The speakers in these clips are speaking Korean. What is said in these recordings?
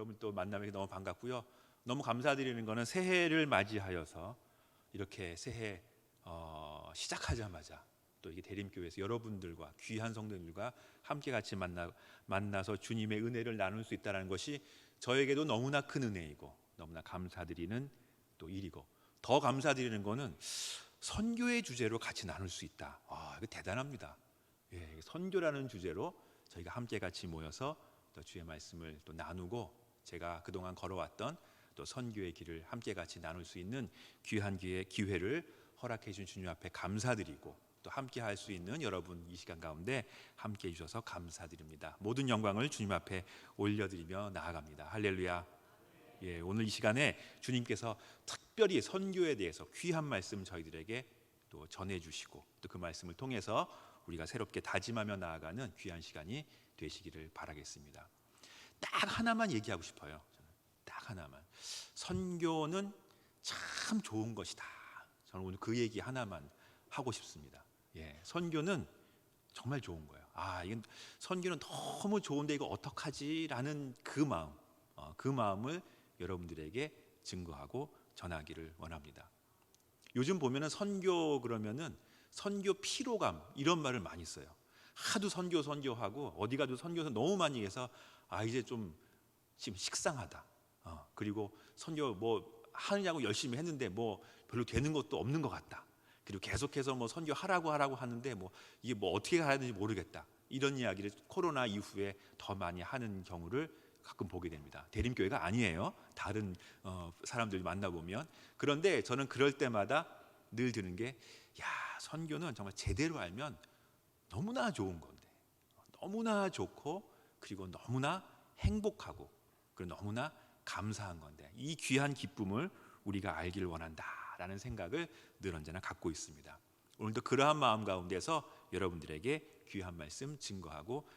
여러분 또 만나게 너무 반갑고요. 너무 감사드리는 거는 새해를 맞이하여서 이렇게 새해 시작하자마자 또 이게 대림교회에서 여러분들과 귀한 성도들과 함께 같이 만나서 주님의 은혜를 나눌 수 있다는 것이 저에게도 너무나 큰 은혜이고 너무나 감사드리는 또 일이고, 더 감사드리는 거는 선교의 주제로 같이 나눌 수 있다. 이거 대단합니다. 예, 선교라는 주제로 저희가 함께 같이 모여서 또 주의 말씀을 또 나누고, 제가 그동안 걸어왔던 또 선교의 길을 함께 같이 나눌 수 있는 귀한 기회를 허락해 주신 주님 앞에 감사드리고, 또 함께 할 수 있는 여러분 이 시간 가운데 함께 해 주셔서 감사드립니다. 모든 영광을 주님 앞에 올려드리며 나아갑니다. 할렐루야. 예, 오늘 이 시간에 주님께서 특별히 선교에 대해서 귀한 말씀 저희들에게 또 전해주시고, 또 그 말씀을 통해서 우리가 새롭게 다짐하며 나아가는 귀한 시간이 되시기를 바라겠습니다. 딱 하나만 얘기하고 싶어요. 저는 딱 하나만. 선교는 참 좋은 것이다. 저는 오늘 그 얘기 하나만 하고 싶습니다. 예, 선교는 정말 좋은 거예요. 이건 선교는 너무 좋은데 이거 어떡하지라는 그 마음, 그 마음을 여러분들에게 증거하고 전하기를 원합니다. 요즘 보면은 선교 그러면은 선교 피로감 이런 말을 많이 써요. 하도 선교하고 어디 가도 선교서 너무 많이 해서 이제 좀 지금 식상하다. 그리고 선교 뭐 하느냐고 열심히 했는데 뭐 별로 되는 것도 없는 것 같다. 그리고 계속해서 뭐 선교하라고 하는데 뭐 이게 뭐 어떻게 해야 되는지 모르겠다. 이런 이야기를 코로나 이후에 더 많이 하는 경우를 가끔 보게 됩니다. 대림교회가 아니에요. 다른 사람들 만나보면. 그런데 저는 그럴 때마다 늘 드는 게, 선교는 정말 제대로 알면 너무나 좋은 건데, 너무나 좋고, 그리고 너무나 행복하고, 그리고 너무나 감사한 건데, 이 귀한 기쁨을 우리가 알기를 원한다라는 생각을 늘 언제나 갖고 있습니다. 오늘도 그러한 마음 가운데서 여러분들에게 귀한 말씀 증거하고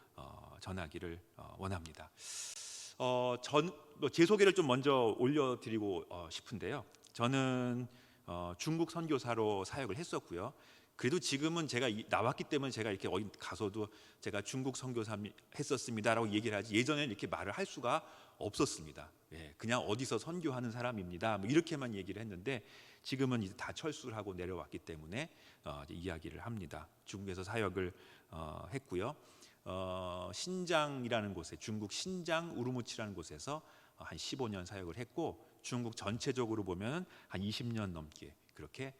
전하기를 원합니다. 제 소개를 좀 먼저 올려드리고 싶은데요. 저는 중국 선교사로 사역을 했었고요. 그래도 지금은 제가 나왔기 때문에 제가 이렇게 어디 가서도 제가 중국 선교사 했었습니다라고 얘기를 하지, 예전에는 이렇게 말을 할 수가 없었습니다. 예, 그냥 어디서 선교하는 사람입니다, 뭐 이렇게만 얘기를 했는데, 지금은 이제 다 철수를 하고 내려왔기 때문에 이제 이야기를 합니다. 중국에서 사역을 했고요. 신장이라는 곳에, 중국 신장 우르무치라는 곳에서 한 15년 사역을 했고, 중국 전체적으로 보면 한 20년 넘게 그렇게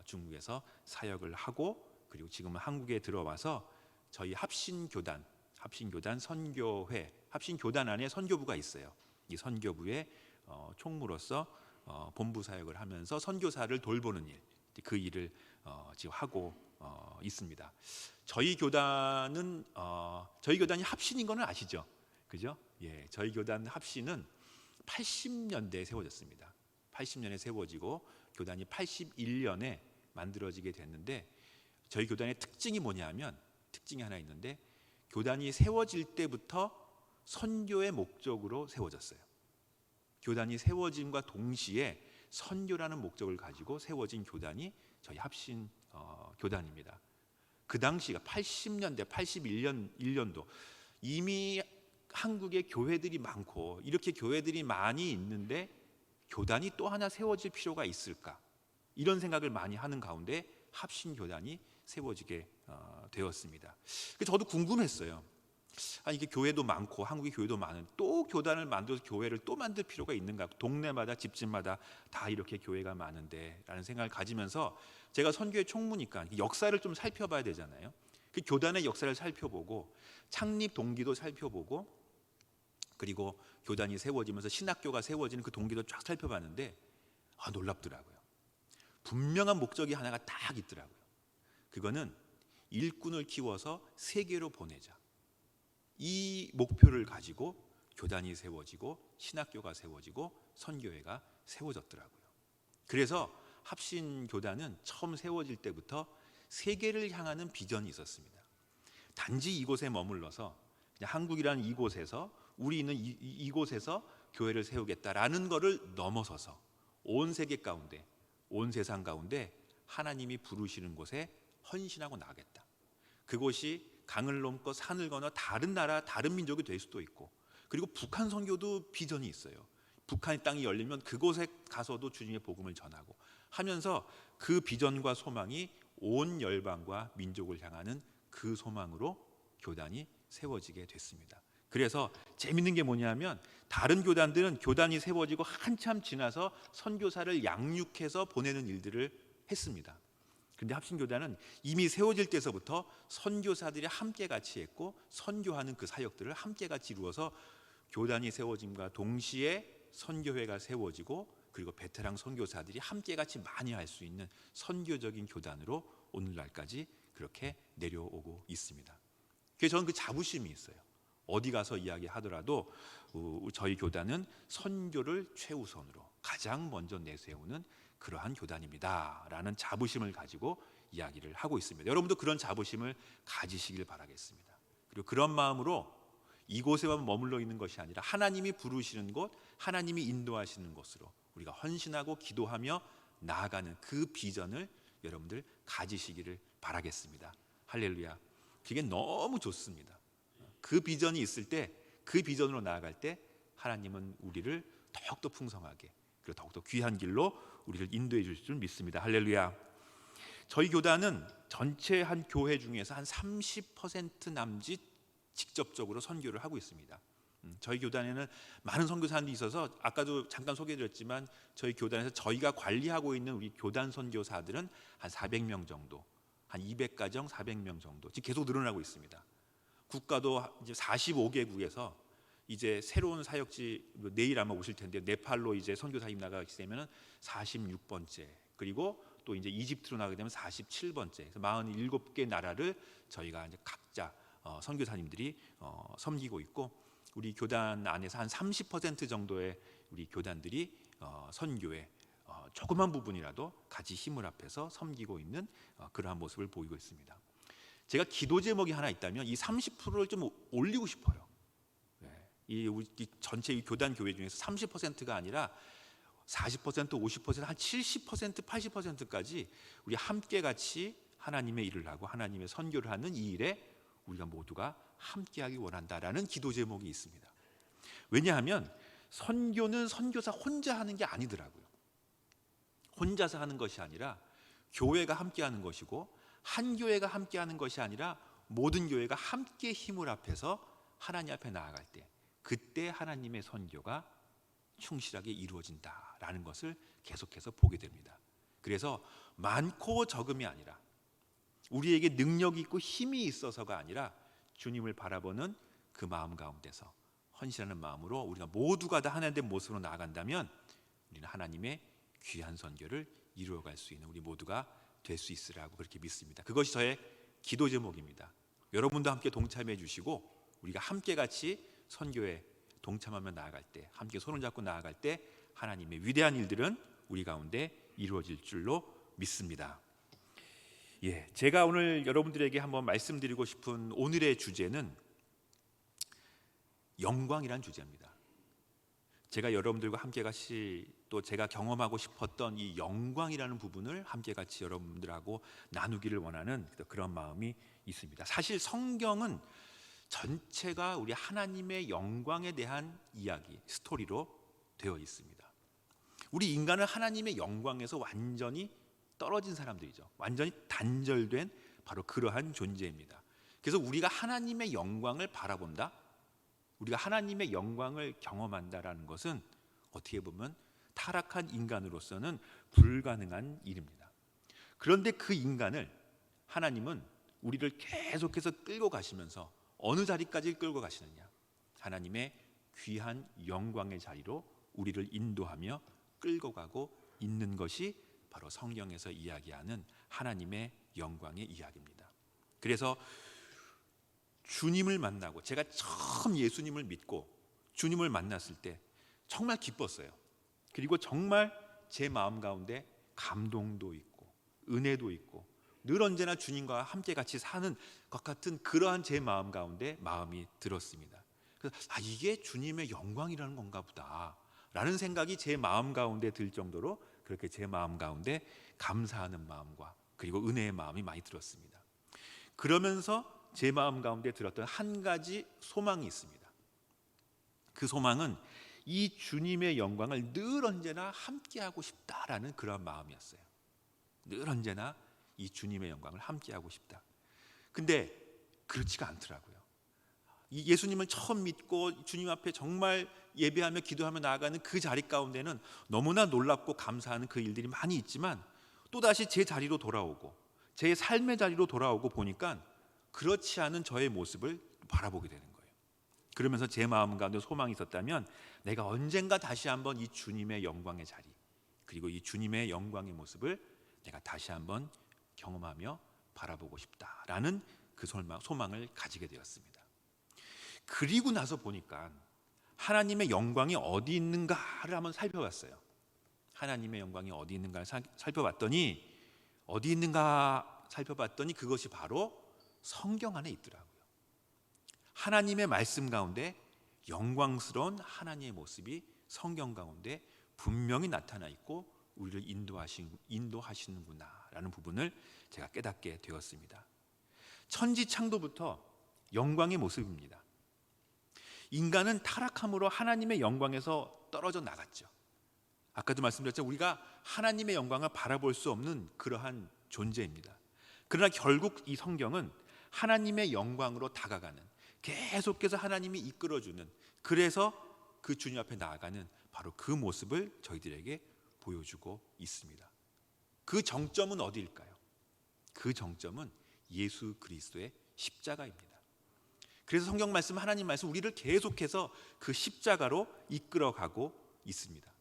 중국에서 사역을 하고, 그리고 지금은 한국에 들어와서 저희 합신교단 선교회, 합신교단 안에 선교부가 있어요. 이 선교부의 총무로서 본부 사역을 하면서 선교사를 돌보는 일, 그 일을 지금 하고 있습니다. 저희 교단이 합신인 거는 아시죠? 그죠? 예, 저희 교단 합신은 80년대에 세워졌습니다. 80년에 세워지고 교단이 81년에 만들어지게 됐는데, 저희 교단의 특징이 뭐냐면, 특징이 하나 있는데, 교단이 세워질 때부터 선교의 목적으로 세워졌어요. 교단이 세워짐과 동시에 선교라는 목적을 가지고 세워진 교단이 저희 합신 교단입니다. 그 당시가 80년대 81년도 이미 한국에 교회들이 많고, 이렇게 교회들이 많이 있는데 교단이 또 하나 세워질 필요가 있을까, 이런 생각을 많이 하는 가운데 합신교단이 세워지게 되었습니다. 저도 궁금했어요. 이게 교회도 많고 한국에 교회도 많은, 또 교단을 만들어서 교회를 또 만들 필요가 있는가, 동네마다 집집마다 다 이렇게 교회가 많은데 라는 생각을 가지면서, 제가 선교의 총무니까 역사를 좀 살펴봐야 되잖아요. 그 교단의 역사를 살펴보고, 창립 동기도 살펴보고, 그리고 교단이 세워지면서 신학교가 세워지는 그 동기도 쫙 살펴봤는데 놀랍더라고요. 분명한 목적이 하나가 딱 있더라고요. 그거는 일꾼을 키워서 세계로 보내자, 이 목표를 가지고 교단이 세워지고 신학교가 세워지고 선교회가 세워졌더라고요. 그래서 합신교단은 처음 세워질 때부터 세계를 향하는 비전이 있었습니다. 단지 이곳에 머물러서 그냥 한국이라는 이곳에서, 우리 있는 이곳에서 교회를 세우겠다라는 것을 넘어서서 온 세계 가운데, 온 세상 가운데 하나님이 부르시는 곳에 헌신하고 나가겠다. 그곳이 강을 넘고 산을 건너 다른 나라, 다른 민족이 될 수도 있고, 그리고 북한 선교도 비전이 있어요. 북한의 땅이 열리면 그곳에 가서도 주님의 복음을 전하고 하면서 그 비전과 소망이 온 열방과 민족을 향하는 그 소망으로 교단이 세워지게 됐습니다. 그래서 재밌는 게 뭐냐면 다른 교단들은 교단이 세워지고 한참 지나서 선교사를 양육해서 보내는 일들을 했습니다. 그런데 합심교단은 이미 세워질 때서부터 선교사들이 함께 같이 했고 선교하는 그 사역들을 함께 같이 이루어서 교단이 세워짐과 동시에 선교회가 세워지고 그리고 베테랑 선교사들이 함께 같이 많이 할 수 있는 선교적인 교단으로 오늘날까지 그렇게 내려오고 있습니다. 그래서 저는 그 자부심이 있어요. 어디 가서 이야기하더라도 저희 교단은 선교를 최우선으로 가장 먼저 내세우는 그러한 교단입니다 라는 자부심을 가지고 이야기를 하고 있습니다. 여러분도 그런 자부심을 가지시길 바라겠습니다. 그리고 그런 마음으로 이곳에만 머물러 있는 것이 아니라 하나님이 부르시는 곳, 하나님이 인도하시는 곳으로 우리가 헌신하고 기도하며 나아가는 그 비전을 여러분들 가지시기를 바라겠습니다. 할렐루야. 그게 너무 좋습니다. 그 비전이 있을 때, 그 비전으로 나아갈 때 하나님은 우리를 더욱더 풍성하게 그리고 더욱더 귀한 길로 우리를 인도해 주실 줄 믿습니다. 할렐루야. 저희 교단은 전체 한 교회 중에서 한 30% 남짓 직접적으로 선교를 하고 있습니다. 저희 교단에는 많은 선교사들이 있어서 아까도 잠깐 소개해드렸지만 저희 교단에서 저희가 관리하고 있는 우리 교단 선교사들은 한 400명 정도, 한 200가정 400명 정도 지금 계속 늘어나고 있습니다. 국가도 이제 45개국에서 이제 새로운 사역지 내일 아마 오실 텐데 네팔로 이제 선교사님 나가게 되면은 46번째 그리고 또 이제 이집트로 나가게 되면 47번째 그래서 47개 나라를 저희가 이제 각자 선교사님들이 섬기고 있고 우리 교단 안에서 한 30% 정도의 우리 교단들이 선교에 조그만 부분이라도 같이 힘을 합해서 섬기고 있는 그러한 모습을 보이고 있습니다. 제가 기도 제목이 하나 있다면 이 30%를 좀 올리고 싶어요. 이 전체 이 교단 교회 중에서 30%가 아니라 40%, 50%, 한 70%, 80%까지 우리 함께 같이 하나님의 일을 하고 하나님의 선교를 하는 이 일에 우리가 모두가 함께하기 원한다라는 기도 제목이 있습니다. 왜냐하면 선교는 선교사 혼자 하는 게 아니더라고요. 혼자서 하는 것이 아니라 교회가 함께하는 것이고 한 교회가 함께하는 것이 아니라 모든 교회가 함께 힘을 합해서 하나님 앞에 나아갈 때 그때 하나님의 선교가 충실하게 이루어진다라는 것을 계속해서 보게 됩니다. 그래서 많고 적음이 아니라 우리에게 능력이 있고 힘이 있어서가 아니라 주님을 바라보는 그 마음 가운데서 헌신하는 마음으로 우리가 모두가 다 하나님의 모습으로 나아간다면 우리는 하나님의 귀한 선교를 이루어갈 수 있는 우리 모두가 될 수 있으라고 그렇게 믿습니다. 그것이 저의 기도 제목입니다. 여러분도 함께 동참해 주시고 우리가 함께 같이 선교에 동참하며 나아갈 때 함께 손을 잡고 나아갈 때 하나님의 위대한 일들은 우리 가운데 이루어질 줄로 믿습니다. 제가 오늘 여러분들에게 한번 말씀드리고 싶은 오늘의 주제는 영광이란 주제입니다. 제가 여러분들과 함께 같이 또 제가 경험하고 싶었던 이 영광이라는 부분을 함께 같이 여러분들하고 나누기를 원하는 그런 마음이 있습니다. 사실 성경은 전체가 우리 하나님의 영광에 대한 이야기, 스토리로 되어 있습니다. 우리 인간은 하나님의 영광에서 완전히 떨어진 사람들이죠. 완전히 단절된 바로 그러한 존재입니다. 그래서 우리가 하나님의 영광을 바라본다, 우리가 하나님의 영광을 경험한다라는 것은 어떻게 보면 타락한 인간으로서는 불가능한 일입니다. 그런데 그 인간을 하나님은 우리를 계속해서 끌고 가시면서 어느 자리까지 끌고 가시느냐? 하나님의 귀한 영광의 자리로 우리를 인도하며 끌고 가고 있는 것이 바로 성경에서 이야기하는 하나님의 영광의 이야기입니다. 그래서 주님을 만나고 제가 처음 예수님을 믿고 주님을 만났을 때 정말 기뻤어요. 그리고 정말 제 마음 가운데 감동도 있고 은혜도 있고 늘 언제나 주님과 함께 같이 사는 것 같은 그러한 제 마음 가운데 마음이 들었습니다. 그래서 이게 주님의 영광이라는 건가 보다 라는 생각이 제 마음 가운데 들 정도로 그렇게 제 마음 가운데 감사하는 마음과 그리고 은혜의 마음이 많이 들었습니다. 그러면서 제 마음 가운데 들었던 한 가지 소망이 있습니다. 그 소망은 이 주님의 영광을 늘 언제나 함께하고 싶다라는 그런 마음이었어요. 늘 언제나 이 주님의 영광을 함께하고 싶다. 근데 그렇지가 않더라고요. 이 예수님을 처음 믿고 주님 앞에 정말 예배하며 기도하며 나아가는 그 자리 가운데는 너무나 놀랍고 감사하는 그 일들이 많이 있지만 또다시 제 자리로 돌아오고 제 삶의 자리로 돌아오고 보니까 그렇지 않은 저의 모습을 바라보게 되는 거예요. 그러면서 제 마음 가운데 소망이 있었다면 내가 언젠가 다시 한번 이 주님의 영광의 자리, 그리고 이 주님의 영광의 모습을 내가 다시 한번 경험하며 바라보고 싶다라는 그 소망을 가지게 되었습니다. 그리고 나서 보니까 하나님의 영광이 어디 있는가를 한번 살펴봤어요. 하나님의 영광이 어디 있는가를 살펴봤더니 그것이 바로 성경 안에 있더라고요. 하나님의 말씀 가운데 영광스러운 하나님의 모습이 성경 가운데 분명히 나타나 있고 우리를 인도하시는구나라는 부분을 제가 깨닫게 되었습니다. 천지창조부터 영광의 모습입니다. 인간은 타락함으로 하나님의 영광에서 떨어져 나갔죠. 아까도 말씀드렸지만 우리가 하나님의 영광을 바라볼 수 없는 그러한 존재입니다. 그러나 결국 이 성경은 하나님의 영광으로 다가가는, 계속해서 하나님이 이끌어주는, 그래서 그 주님 앞에 나아가는 바로 그 모습을 저희들에게 보여주고 있습니다. 그 정점은 어디일까요? 그 정점은 예수 그리스도의 십자가입니다. 그래서 성경 말씀, 하나님 말씀 우리를 계속해서 그 십자가로 이끌어가고 있습니다.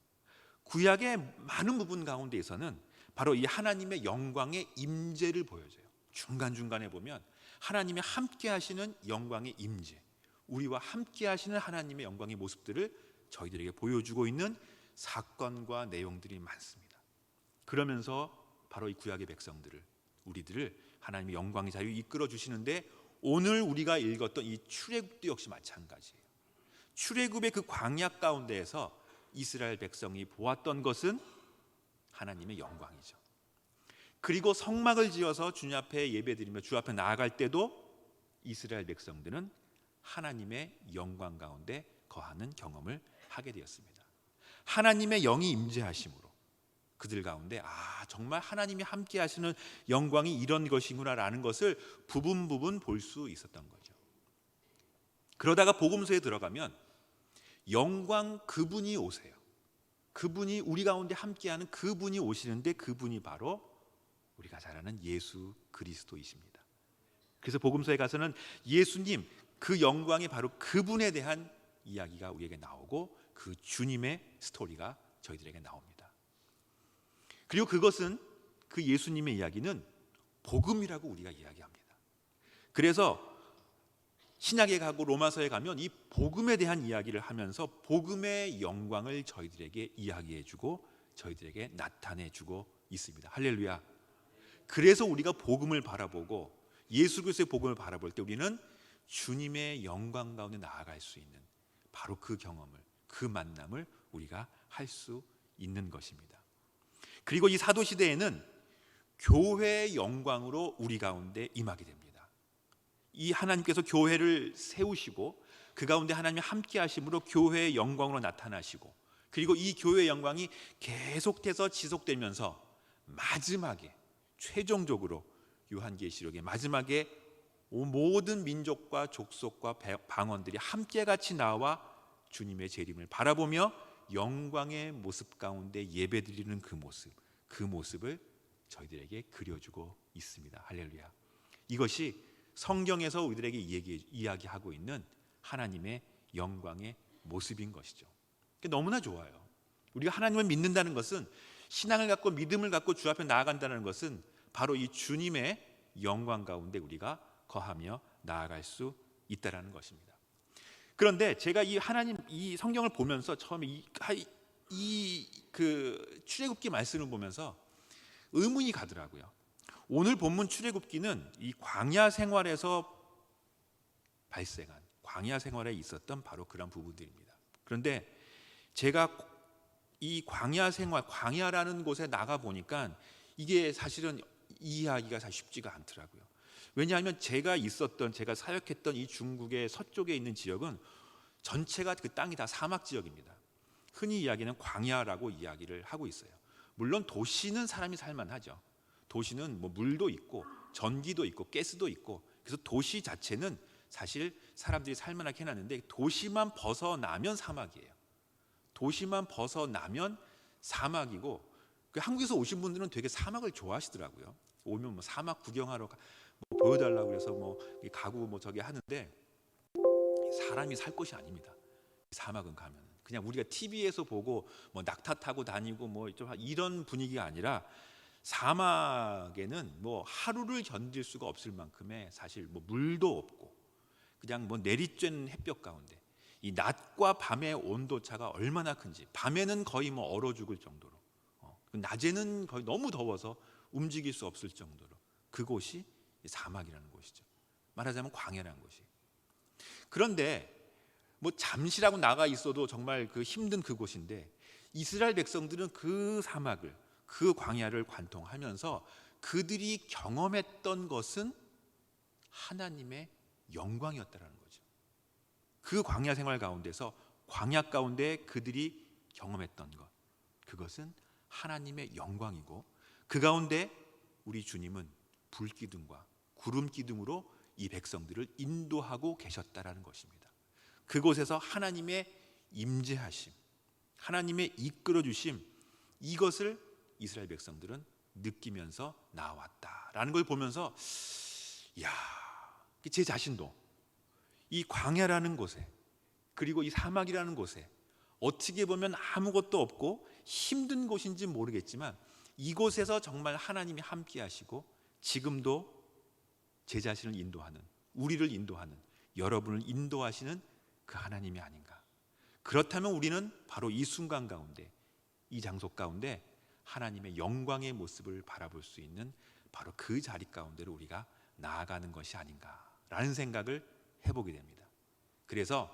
구약의 많은 부분 가운데에서는 바로 이 하나님의 영광의 임재를 보여줘요. 중간중간에 보면 하나님의 함께 하시는 영광의 임재, 우리와 함께 하시는 하나님의 영광의 모습들을 저희들에게 보여주고 있는 사건과 내용들이 많습니다. 그러면서 바로 이 구약의 백성들을, 우리들을 하나님의 영광의 자리로 이끌어 주시는데, 오늘 우리가 읽었던 이 출애굽도 역시 마찬가지예요. 출애굽의 그 광야 가운데에서 이스라엘 백성이 보았던 것은 하나님의 영광이죠. 그리고 성막을 지어서 주님 앞에 예배드리며 주 앞에 나아갈 때도 이스라엘 백성들은 하나님의 영광 가운데 거하는 경험을 하게 되었습니다. 하나님의 영이 임재하심으로 그들 가운데 정말 하나님이 함께 하시는 영광이 이런 것이구나라는 것을 부분 볼 수 있었던 거죠. 그러다가 복음서에 들어가면 영광 그분이 오세요. 그분이 우리 가운데 함께하는 그분이 오시는데, 그분이 바로 우리가 잘 아는 예수 그리스도이십니다. 그래서 복음서에 가서는 예수님, 그 영광이 바로 그분에 대한 이야기가 우리에게 나오고 그 주님의 스토리가 저희들에게 나옵니다. 그리고 그것은, 그 예수님의 이야기는 복음이라고 우리가 이야기합니다. 그래서 신약에 가고 로마서에 가면 이 복음에 대한 이야기를 하면서 복음의 영광을 저희들에게 이야기해주고 저희들에게 나타내주고 있습니다. 할렐루야. 그래서 우리가 복음을 바라보고 예수 그리스도의 복음을 바라볼 때 우리는 주님의 영광 가운데 나아갈 수 있는 바로 그 경험을, 그 만남을 우리가 할 수 있는 것입니다. 그리고 이 사도시대에는 교회의 영광으로 우리 가운데 임하게 됩니다. 이 하나님께서 교회를 세우시고 그 가운데 하나님이 함께 하심으로 교회의 영광으로 나타나시고, 그리고 이 교회의 영광이 계속해서 지속되면서 마지막에 최종적으로 요한계시록의 마지막에 모든 민족과 족속과 방언들이 함께 같이 나와 주님의 재림을 바라보며 영광의 모습 가운데 예배드리는 그 모습을 저희들에게 그려주고 있습니다. 할렐루야. 이것이 성경에서 우리들에게 이야기하고 있는 하나님의 영광의 모습인 것이죠. 너무나 좋아요. 우리가 하나님을 믿는다는 것은, 신앙을 갖고 믿음을 갖고 주 앞에 나아간다는 것은 바로 이 주님의 영광 가운데 우리가 거하며 나아갈 수 있다라는 것입니다. 그런데 제가 이 성경을 보면서 처음에 그 출애굽기 말씀을 보면서 의문이 가더라고요. 오늘 본문 출애굽기는 이 광야 생활에서 발생한, 광야 생활에 있었던 바로 그런 부분들입니다. 그런데 제가 이 광야 생활, 광야라는 곳에 나가 보니까 이게 사실은 이해하기가 사실 쉽지가 않더라고요. 왜냐하면 제가 사역했던 이 중국의 서쪽에 있는 지역은 전체가 그 땅이 다 사막 지역입니다. 흔히 이야기는 광야라고 이야기를 하고 있어요. 물론 도시는 사람이 살만하죠. 도시는 뭐 물도 있고 전기도 있고 가스도 있고, 그래서 도시 자체는 사실 사람들이 살만하게 해놨는데, 도시만 벗어나면 사막이에요. 도시만 벗어나면 사막이고, 한국에서 오신 분들은 되게 사막을 좋아하시더라고요. 오면 뭐 사막 구경하러 뭐 보여달라고 해서 뭐 가구 뭐 저기 하는데, 사람이 살 곳이 아닙니다. 사막은 가면 그냥 우리가 TV에서 보고 뭐 낙타 타고 다니고 뭐 좀 이런 분위기가 아니라, 사막에는 뭐 하루를 견딜 수가 없을 만큼의 사실 뭐 물도 없고, 그냥 뭐 내리쬐는 햇볕 가운데 이 낮과 밤의 온도 차가 얼마나 큰지, 밤에는 거의 뭐 얼어 죽을 정도로, 낮에는 거의 너무 더워서 움직일 수 없을 정도로, 그곳이 사막이라는 곳이죠. 말하자면 광야라는 곳이. 그런데 뭐 잠시라고 나가 있어도 정말 그 힘든 그곳인데, 이스라엘 백성들은 그 사막을, 그 광야를 관통하면서 그들이 경험했던 것은 하나님의 영광이었다라는 거죠. 그 광야 생활 가운데서, 광야 가운데 그들이 경험했던 것, 그것은 하나님의 영광이고, 그 가운데 우리 주님은 불기둥과 구름기둥으로 이 백성들을 인도하고 계셨다라는 것입니다. 그곳에서 하나님의 임재하심, 하나님의 이끌어 주심, 이것을 이스라엘 백성들은 느끼면서 나왔다라는 걸 보면서, 야, 제 자신도 이 광야라는 곳에, 그리고 이 사막이라는 곳에, 어떻게 보면 아무것도 없고 힘든 곳인지 모르겠지만, 이곳에서 정말 하나님이 함께 하시고 지금도 제 자신을 인도하는, 우리를 인도하는, 여러분을 인도하시는 그 하나님이 아닌가. 그렇다면 우리는 바로 이 순간 가운데, 이 장소 가운데 하나님의 영광의 모습을 바라볼 수 있는 바로 그 자리 가운데로 우리가 나아가는 것이 아닌가라는 생각을 해보게 됩니다. 그래서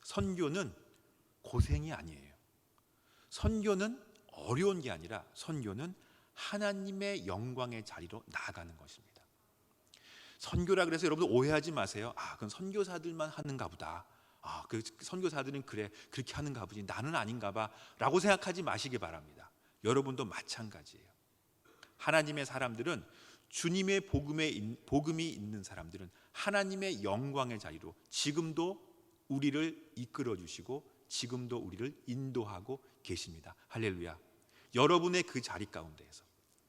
선교는 고생이 아니에요. 선교는 어려운 게 아니라, 선교는 하나님의 영광의 자리로 나아가는 것입니다. 선교라 그래서 여러분 오해하지 마세요. 그건 선교사들만 하는가 보다. 그 선교사들은 그래 그렇게 하는가 보지, 나는 아닌가 봐라고 생각하지 마시기 바랍니다. 여러분도 마찬가지예요. 하나님의 사람들은, 주님의 복음이 있는 사람들은 하나님의 영광의 자리로 지금도 우리를 이끌어 주시고 지금도 우리를 인도하고 계십니다. 할렐루야. 여러분의 그 자리 가운데에서,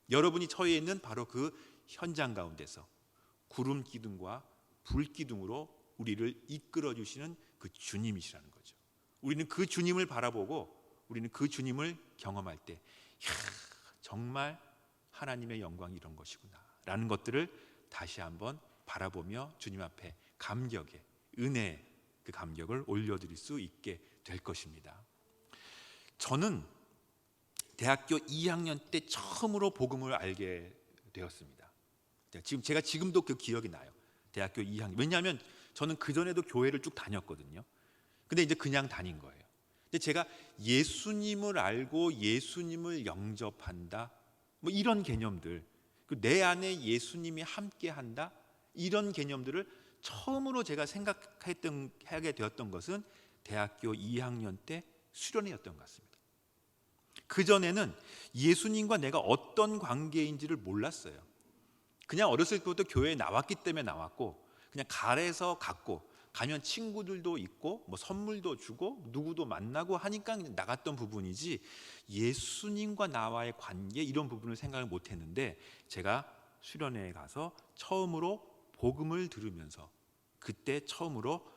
여러분이 처해 있는 바로 그 현장 가운데서 구름 기둥과 불 기둥으로 우리를 이끌어 주시는 그 주님이시라는 거죠. 우리는 그 주님을 바라보고, 우리는 그 주님을 경험할 때, 정말 하나님의 영광이 이런 것이구나 라는 것들을 다시 한번 바라보며 주님 앞에 감격의, 은혜의 그 감격을 올려드릴 수 있게 될 것입니다. 저는 대학교 2학년 때 처음으로 복음을 알게 되었습니다. 제가 지금도 그 기억이 나요. 대학교 2학년. 왜냐하면 저는 그전에도 교회를 쭉 다녔거든요. 근데 이제 그냥 다닌 거예요. 근데 제가 예수님을 알고 예수님을 영접한다, 뭐 이런 개념들, 내 안에 예수님이 함께한다, 이런 개념들을 처음으로 제가 하게 되었던 것은 대학교 2학년 때 수련회였던 것 같습니다. 그전에는 예수님과 내가 어떤 관계인지를 몰랐어요. 그냥 어렸을 때부터 교회에 나왔기 때문에 나왔고, 그냥 가래서 갔고, 가면 친구들도 있고 뭐 선물도 주고 누구도 만나고 하니까 나갔던 부분이지, 예수님과 나와의 관계, 이런 부분을 생각을 못했는데, 제가 수련회에 가서 처음으로 복음을 들으면서, 그때 처음으로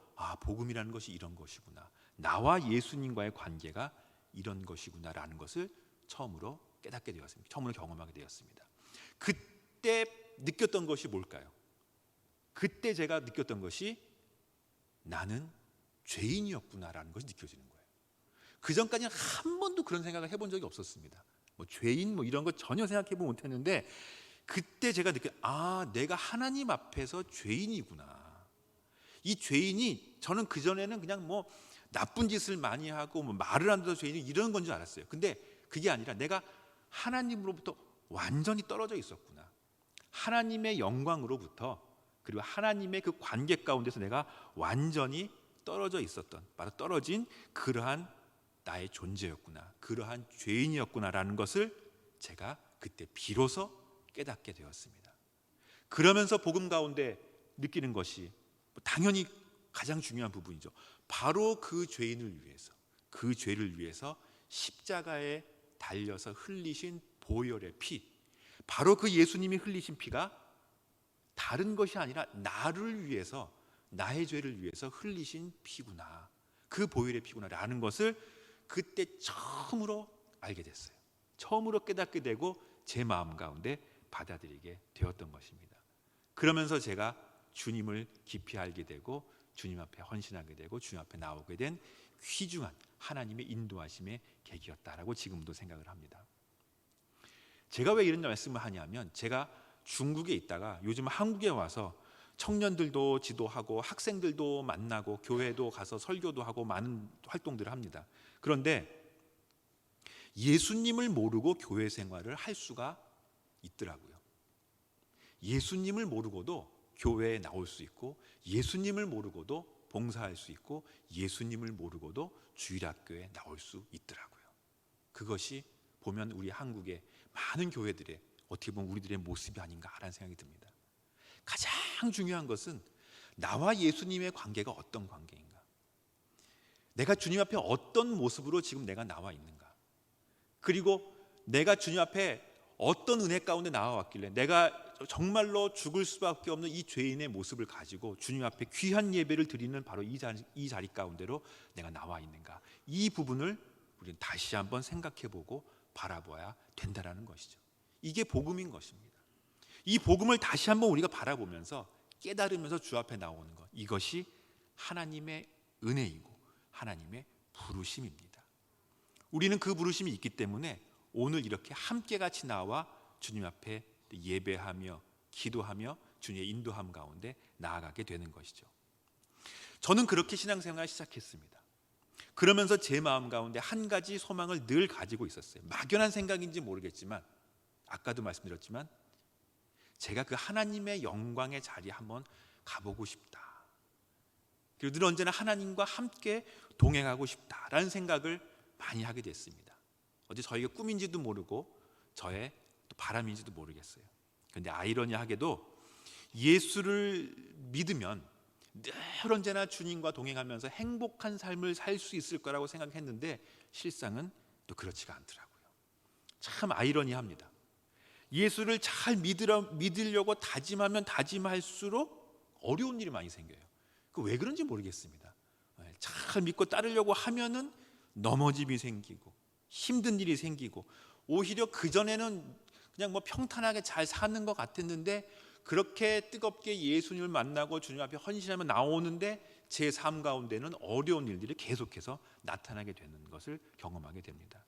복음이라는 것이 이런 것이구나, 나와 예수님과의 관계가 이런 것이구나라는 것을 처음으로 깨닫게 되었습니다. 처음으로 경험하게 되었습니다. 그때 느꼈던 것이 뭘까요? 그때 제가 느꼈던 것이, 나는 죄인이었구나라는 것이 느껴지는 거예요. 그 전까지는 한 번도 그런 생각을 해본 적이 없었습니다. 뭐 죄인 뭐 이런 거 전혀 생각해보지 못했는데, 그때 제가 내가 하나님 앞에서 죄인이구나. 이 죄인이, 저는 그전에는 그냥 뭐 나쁜 짓을 많이 하고 뭐 말을 안 들어서 죄인이 이런 건 줄 알았어요. 근데 그게 아니라 내가 하나님으로부터 완전히 떨어져 있었구나. 하나님의 영광으로부터, 그리고 하나님의 그 관계 가운데서 내가 완전히 떨어져 있었던, 바로 떨어진 그러한 나의 존재였구나, 그러한 죄인이었구나라는 것을 제가 그때 비로소 깨닫게 되었습니다. 그러면서 복음 가운데 느끼는 것이 당연히 가장 중요한 부분이죠. 바로 그 죄인을 위해서, 그 죄를 위해서 십자가에 달려서 흘리신 보혈의 피, 바로 그 예수님이 흘리신 피가 다른 것이 아니라 나를 위해서, 나의 죄를 위해서 흘리신 피구나, 그 보혈의 피구나라는 것을 그때 처음으로 알게 됐어요. 처음으로 깨닫게 되고 제 마음 가운데 받아들이게 되었던 것입니다. 그러면서 제가 주님을 깊이 알게 되고 주님 앞에 헌신하게 되고 주님 앞에 나오게 된 귀중한 하나님의 인도하심의 계기였다라고 지금도 생각을 합니다. 제가 왜 이런 말씀을 하냐면, 제가 중국에 있다가 요즘 한국에 와서 청년들도 지도하고 학생들도 만나고 교회도 가서 설교도 하고 많은 활동들을 합니다. 그런데 예수님을 모르고 교회 생활을 할 수가 있더라고요. 예수님을 모르고도 교회에 나올 수 있고, 예수님을 모르고도 봉사할 수 있고, 예수님을 모르고도 주일학교에 나올 수 있더라고요. 그것이 보면 우리 한국의 많은 교회들의 어떻게 보면 우리들의 모습이 아닌가라는 생각이 듭니다. 가장 중요한 것은 나와 예수님의 관계가 어떤 관계인가, 내가 주님 앞에 어떤 모습으로 지금 내가 나와 있는가, 그리고 내가 주님 앞에 어떤 은혜 가운데 나와왔길래 내가 정말로 죽을 수밖에 없는 이 죄인의 모습을 가지고 주님 앞에 귀한 예배를 드리는 바로 이 자리 가운데로 내가 나와 있는가, 이 부분을 우리는 다시 한번 생각해보고 바라봐야 된다는 것이죠. 이게 복음인 것입니다. 이 복음을 다시 한번 우리가 바라보면서 깨달으면서 주 앞에 나오는 것, 이것이 하나님의 은혜이고 하나님의 부르심입니다. 우리는 그 부르심이 있기 때문에 오늘 이렇게 함께 같이 나와 주님 앞에 예배하며 기도하며 주님의 인도함 가운데 나아가게 되는 것이죠. 저는 그렇게 신앙생활을 시작했습니다. 그러면서 제 마음 가운데 한 가지 소망을 늘 가지고 있었어요. 막연한 생각인지 모르겠지만, 아까도 말씀드렸지만 제가 그 하나님의 영광의 자리에 한번 가보고 싶다, 그리고 늘 언제나 하나님과 함께 동행하고 싶다라는 생각을 많이 하게 됐습니다. 어제 저희가 꿈인지도 모르고 저의 또 바람인지도 모르겠어요. 그런데 아이러니하게도 예수를 믿으면 늘 언제나 주님과 동행하면서 행복한 삶을 살 수 있을 거라고 생각했는데 실상은 또 그렇지가 않더라고요. 참 아이러니합니다. 예수를 잘 믿으려고 다짐하면 다짐할수록 어려운 일이 많이 생겨요. 그 왜 그런지 모르겠습니다. 잘 믿고 따르려고 하면은 넘어짐이 생기고 힘든 일이 생기고, 오히려 그전에는 그냥 평탄하게 잘 사는 것 같았는데 그렇게 뜨겁게 예수님을 만나고 주님 앞에 헌신하면 나오는데 제 삶 가운데는 어려운 일들이 계속해서 나타나게 되는 것을 경험하게 됩니다.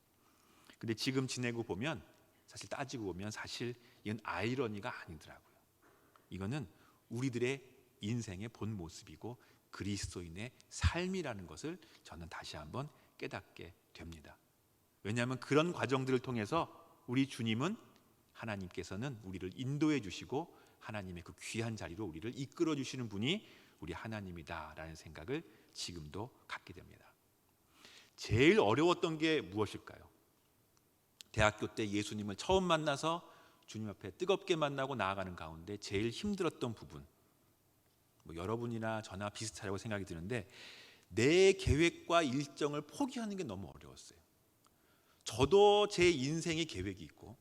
근데 지금 지내고 보면, 사실 따지고 보면 사실 이건 아이러니가 아니더라고요. 이거는 우리들의 인생의 본 모습이고 그리스도인의 삶이라는 것을 저는 다시 한번 깨닫게 됩니다. 왜냐하면 그런 과정들을 통해서 우리 주님은, 하나님께서는 우리를 인도해 주시고 하나님의 그 귀한 자리로 우리를 이끌어 주시는 분이 우리 하나님이다라는 생각을 지금도 갖게 됩니다. 제일 어려웠던 게 무엇일까요? 대학교 때 예수님을 처음 만나서 주님 앞에 뜨겁게 만나고 나아가는 가운데 제일 힘들었던 부분, 여러분이나 저나 비슷하다고 생각이 드는데, 내 계획과 일정을 포기하는 게 너무 어려웠어요. 저도 제 인생의 계획이 있고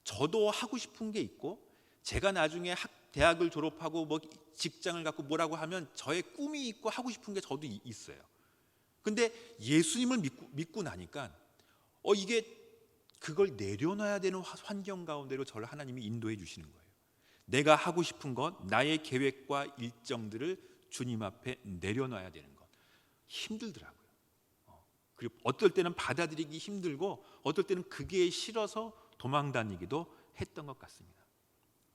저도 하고 싶은 게 있고, 제가 나중에 대학을 졸업하고 직장을 갖고 뭐라고 하면 저의 꿈이 있고 하고 싶은 게 저도 있어요. 근데 예수님을 믿고 나니까 이게 그걸 내려놔야 되는 환경 가운데로 저를 하나님이 인도해 주시는 거예요. 내가 하고 싶은 것, 나의 계획과 일정들을 주님 앞에 내려놔야 되는 것, 힘들더라고요. 그리고 어떨 때는 받아들이기 힘들고 어떨 때는 그게 싫어서 도망 다니기도 했던 것 같습니다.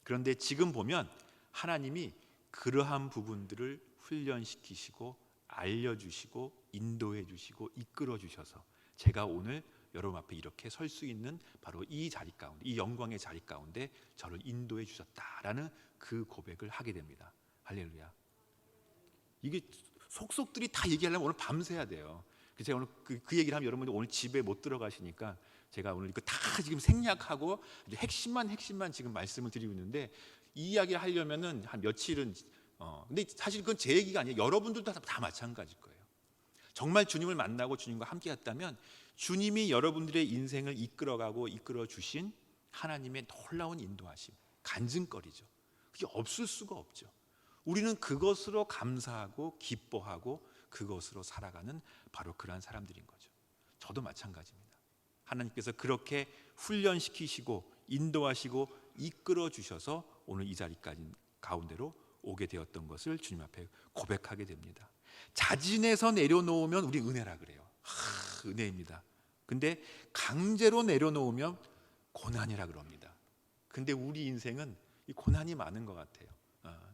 그런데 지금 보면 하나님이 그러한 부분들을 훈련시키시고 알려주시고 인도해 주시고 이끌어 주셔서 제가 오늘 여러분 앞에 이렇게 설 수 있는 바로 이 자리 가운데, 이 영광의 자리 가운데 저를 인도해 주셨다라는 그 고백을 하게 됩니다. 할렐루야. 이게 속속들이 다 얘기하려면 오늘 밤새야 돼요. 그래서 제가 오늘 그 얘기를 하면 여러분들 오늘 집에 못 들어가시니까 제가 오늘 이거 다 지금 생략하고 핵심만 지금 말씀을 드리고 있는데, 이 이야기를 하려면은 한 며칠은 근데 사실 그건 제 얘기가 아니에요. 여러분들도 다 마찬가지일 거예요. 정말 주님을 만나고 주님과 함께 했다면 주님이 여러분들의 인생을 이끌어가고 이끌어 주신 하나님의 놀라운 인도하심, 간증거리죠. 그게 없을 수가 없죠. 우리는 그것으로 감사하고 기뻐하고 그것으로 살아가는 바로 그러한 사람들인 거죠. 저도 마찬가지입니다. 하나님께서 그렇게 훈련시키시고 인도하시고 이끌어 주셔서 오늘 이 자리까지 가운데로 오게 되었던 것을 주님 앞에 고백하게 됩니다. 자진해서 내려놓으면 우리 은혜라 그래요. 은혜입니다. 근데 강제로 내려놓으면 고난이라 그럽니다. 근데 우리 인생은 이 고난이 많은 것 같아요.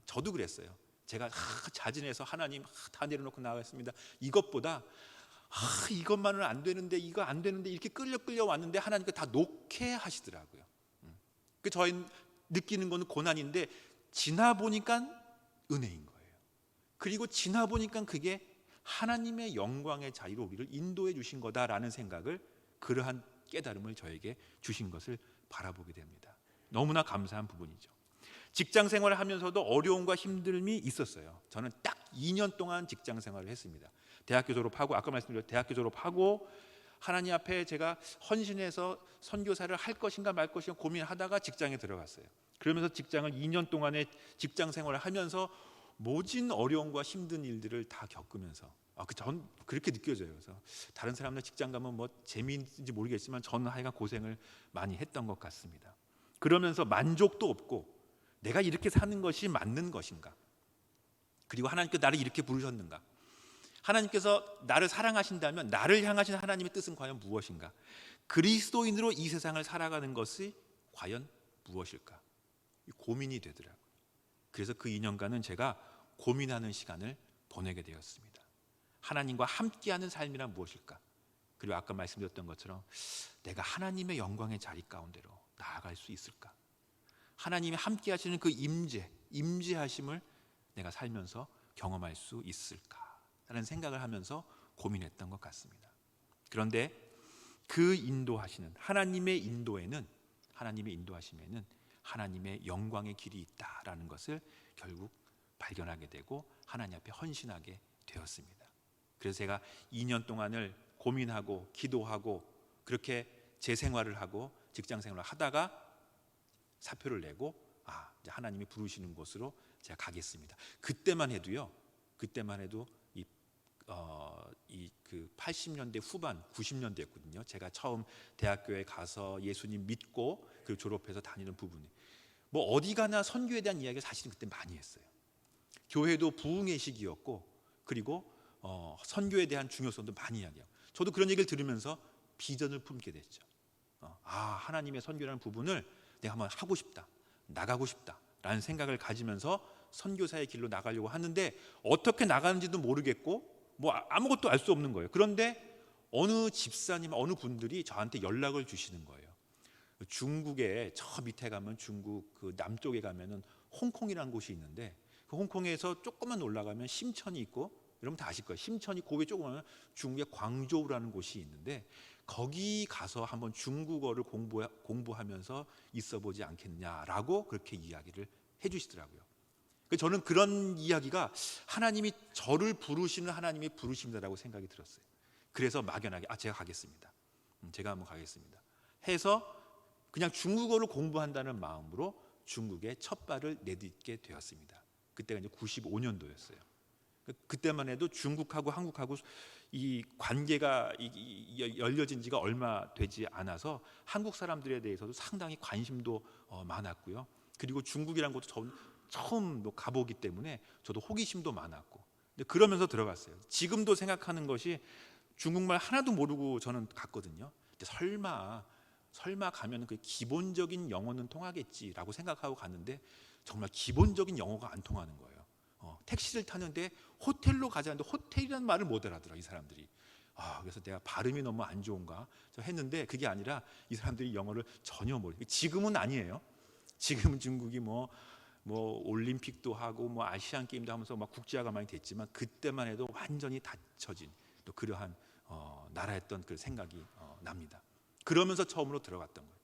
저도 그랬어요. 제가 자진해서 하나님 다 내려놓고 나가겠습니다. 이것보다 이것만은 안 되는데, 이거 안 되는데, 이렇게 끌려 왔는데 하나님께 다 놓게 하시더라고요. 그 저희 느끼는 거는 고난인데 지나 보니까 은혜인 거예요. 그리고 지나 보니까 그게 하나님의 영광의 자리로 우리를 인도해 주신 거다라는 생각을, 그러한 깨달음을 저에게 주신 것을 바라보게 됩니다. 너무나 감사한 부분이죠. 직장 생활을 하면서도 어려움과 힘듦이 있었어요. 저는 딱 2년 동안 직장 생활을 했습니다. 대학교 졸업하고, 아까 말씀드렸죠, 대학교 졸업하고 하나님 앞에 제가 헌신해서 선교사를 할 것인가 말 것인가 고민하다가 직장에 들어갔어요. 그러면서 직장을 2년 동안의 직장 생활을 하면서 모진 어려움과 힘든 일들을 다 겪으면서 전 그렇게 느껴져요. 그래서 다른 사람들 직장 가면 뭐 재미있는지 모르겠지만 저는 하여간 고생을 많이 했던 것 같습니다. 그러면서 만족도 없고, 내가 이렇게 사는 것이 맞는 것인가? 그리고 하나님께서 나를 이렇게 부르셨는가? 하나님께서 나를 사랑하신다면 나를 향하신 하나님의 뜻은 과연 무엇인가? 그리스도인으로 이 세상을 살아가는 것이 과연 무엇일까? 고민이 되더라고요. 그래서 그 2년간은 제가 고민하는 시간을 보내게 되었습니다. 하나님과 함께하는 삶이란 무엇일까? 그리고 아까 말씀드렸던 것처럼 내가 하나님의 영광의 자리 가운데로 나아갈 수 있을까? 하나님이 함께하시는 그 임재하심을 내가 살면서 경험할 수 있을까? 라는 생각을 하면서 고민했던 것 같습니다. 그런데 그 인도하시는 하나님의 인도하심에는 하나님의 영광의 길이 있다라는 것을 결국 발견하게 되고 하나님 앞에 헌신하게 되었습니다. 그래서 제가 2년 동안을 고민하고 기도하고 그렇게 제 생활을 하고 직장 생활을 하다가 사표를 내고 이제 하나님이 부르시는 곳으로 제가 가겠습니다. 그때만 해도 그 80년대 후반 90년대였거든요. 제가 처음 대학교에 가서 예수님 믿고 그리고 졸업해서 다니는 부분이 뭐 어디 가나 선교에 대한 이야기를 사실은 그때 많이 했어요. 교회도 부흥의 시기였고, 그리고 선교에 대한 중요성도 많이 이야기하고, 저도 그런 얘기를 들으면서 비전을 품게 됐죠. 하나님의 선교라는 부분을 내가 한번 하고 싶다, 나가고 싶다라는 생각을 가지면서 선교사의 길로 나가려고 하는데 어떻게 나가는지도 모르겠고 뭐 아무것도 알 수 없는 거예요. 그런데 어느 집사님, 어느 분들이 저한테 연락을 주시는 거예요. 중국에 저 밑에 가면 중국 그 남쪽에 가면은 홍콩이라는 곳이 있는데, 그 홍콩에서 조금만 올라가면 심천이 있고, 여러분 다 아실 거예요. 심천이 고개 조금 하면 중국의 광저우라는 곳이 있는데 거기 가서 한번 중국어를 공부하면서 있어보지 않겠냐라고 그렇게 이야기를 해주시더라고요. 저는 그런 이야기가 하나님이 저를 부르시는 하나님의 부르심이라고 생각이 들었어요. 그래서 막연하게 제가 가겠습니다. 제가 한번 가겠습니다 해서 그냥 중국어를 공부한다는 마음으로 중국에 첫 발을 내딛게 되었습니다. 그때가 이제 95년도였어요. 그때만 해도 중국하고 한국하고 이 관계가 열려진 지가 얼마 되지 않아서 한국 사람들에 대해서도 상당히 관심도 많았고요. 그리고 중국이라는 곳도 처음 가보기 때문에 저도 호기심도 많았고, 그러면서 들어갔어요. 지금도 생각하는 것이 중국말 하나도 모르고 저는 갔거든요. 근데 설마 가면 그 기본적인 영어는 통하겠지라고 생각하고 갔는데 정말 기본적인 영어가 안 통하는 거예요. 택시를 타는데 호텔로 가자는데 호텔이라는 말을 못 알아들어 이 사람들이. 그래서 내가 발음이 너무 안 좋은가 했는데 그게 아니라 이 사람들이 영어를 전혀 모르고, 지금은 아니에요. 지금은 중국이 뭐 뭐 올림픽도 하고 뭐 아시안 게임도 하면서 막 국제화가 많이 됐지만 그때만 해도 완전히 닫혀진 또 그러한 나라였던 그 생각이 납니다. 그러면서 처음으로 들어갔던 거예요.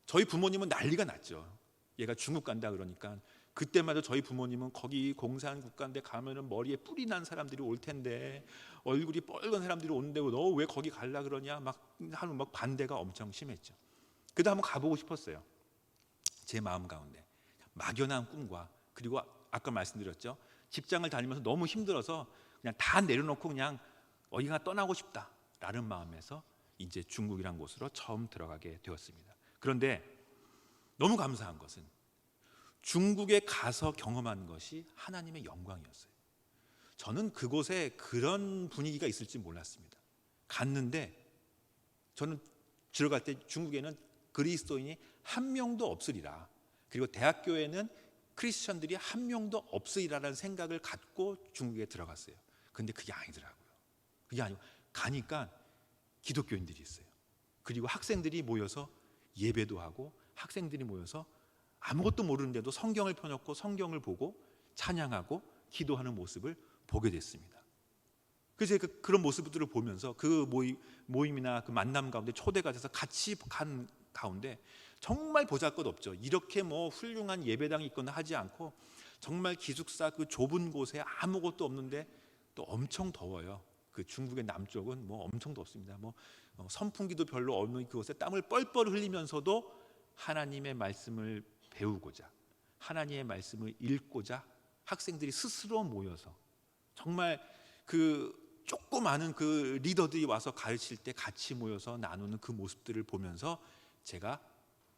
저희 부모님은 난리가 났죠. 얘가 중국 간다 그러니까. 그때만 해도 저희 부모님은 거기 공산국가인데 가면은 머리에 뿔이 난 사람들이 올 텐데, 얼굴이 빨간 사람들이 오는데 너 왜 거기 갈라 그러냐 막 하는 막 반대가 엄청 심했죠. 그래도 한번 가보고 싶었어요. 제 마음 가운데 막연한 꿈과, 그리고 아까 말씀드렸죠, 직장을 다니면서 너무 힘들어서 그냥 다 내려놓고 그냥 어디가 떠나고 싶다라는 마음에서 이제 중국이란 곳으로 처음 들어가게 되었습니다. 그런데 너무 감사한 것은 중국에 가서 경험한 것이 하나님의 영광이었어요. 저는 그곳에 그런 분위기가 있을지 몰랐습니다. 갔는데 저는 들어갈 때 중국에는 그리스도인이 한 명도 없으리라, 그리고 대학교에는 크리스천들이 한 명도 없으리라는 생각을 갖고 중국에 들어갔어요. 근데 그게 아니더라고요. 그게 아니고 가니까 기독교인들이 있어요. 그리고 학생들이 모여서 예배도 하고, 학생들이 모여서 아무것도 모르는데도 성경을 펴놓고 성경을 보고 찬양하고 기도하는 모습을 보게 됐습니다. 그래서 그런 모습들을 보면서 그 모임이나 그 만남 가운데 초대가 돼서 같이 간 가운데 정말 보잘것없죠. 이렇게 뭐 훌륭한 예배당이 있거나 하지 않고 정말 기숙사 그 좁은 곳에 아무것도 없는데 또 엄청 더워요. 그 중국의 남쪽은 뭐 엄청 덥습니다. 뭐 선풍기도 별로 없는 그곳에 땀을 뻘뻘 흘리면서도 하나님의 말씀을 배우고자, 하나님의 말씀을 읽고자 학생들이 스스로 모여서 정말 그 조그마한 그 리더들이 와서 가르칠 때 같이 모여서 나누는 그 모습들을 보면서 제가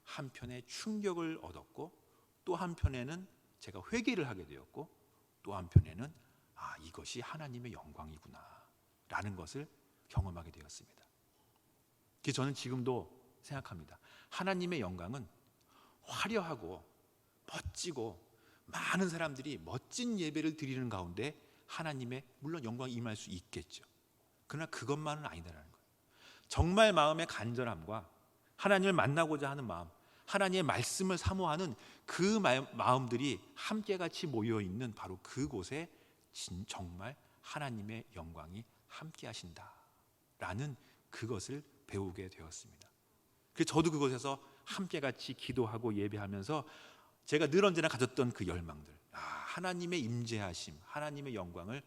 한편에 충격을 얻었고, 또 한편에는 제가 회개를 하게 되었고, 또 한편에는 이것이 하나님의 영광이구나 라는 것을 경험하게 되었습니다. 그래서 저는 지금도 생각합니다. 하나님의 영광은 화려하고 멋지고 많은 사람들이 멋진 예배를 드리는 가운데 하나님의 물론 영광이 임할 수 있겠죠. 그러나 그것만은 아니다라는 거예요. 정말 마음의 간절함과 하나님을 만나고자 하는 마음, 하나님의 말씀을 사모하는 그 마음들이 함께 같이 모여 있는 바로 그곳에 정말 하나님의 영광이 함께 하신다라는 그것을 배우게 되었습니다. 그래서 저도 그곳에서 함께 같이 기도하고 예배하면서 제가 늘 언제나 가졌던 그 열망들, 하나님의 임재하심, 하나님의 영광을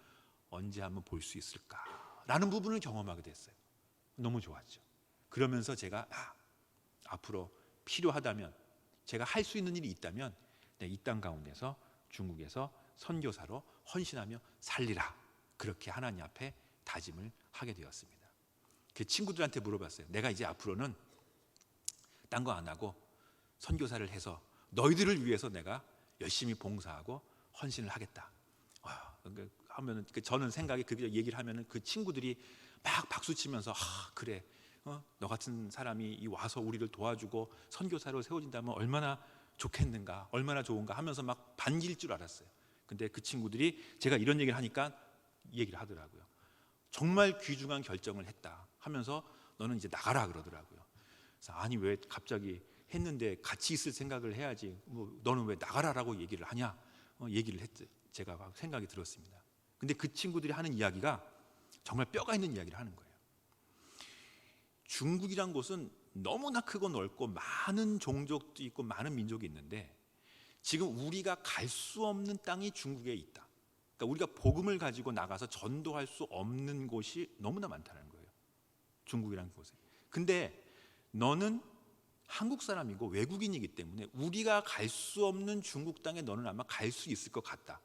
언제 한번 볼 수 있을까라는 부분을 경험하게 됐어요. 너무 좋았죠. 그러면서 제가 앞으로 필요하다면, 제가 할 수 있는 일이 있다면 이 땅 가운데서 중국에서 선교사로 헌신하며 살리라, 그렇게 하나님 앞에 다짐을 하게 되었습니다. 그 친구들한테 물어봤어요. 내가 이제 앞으로는 딴 거 안 하고 선교사를 해서 너희들을 위해서 내가 열심히 봉사하고 헌신을 하겠다 하면은 저는 생각이 그 얘기를 하면은 그 친구들이 막 박수 치면서 그래, 너 같은 사람이 와서 우리를 도와주고 선교사로 세워진다면 얼마나 좋겠는가, 얼마나 좋은가 하면서 막 반길 줄 알았어요. 근데 그 친구들이 제가 이런 얘기를 하니까 얘기를 하더라고요. 정말 귀중한 결정을 했다 하면서 너는 이제 나가라 그러더라고요. 그래서 아니 왜 갑자기 했는데 같이 있을 생각을 해야지, 너는 왜 나가라라고 얘기를 하냐 얘기를 했죠. 제가 생각이 들었습니다. 근데 그 친구들이 하는 이야기가 정말 뼈가 있는 이야기를 하는 거예요. 중국이란 곳은 너무나 크고 넓고 많은 종족도 있고 많은 민족이 있는데 지금 우리가 갈 수 없는 땅이 중국에 있다. 그러니까 우리가 복음을 가지고 나가서 전도할 수 없는 곳이 너무나 많다는 거예요. 중국이라는 곳에. 근데 너는 한국 사람이고 외국인이기 때문에 우리가 갈 수 없는 중국 땅에 너는 아마 갈 수 있을 것 같다.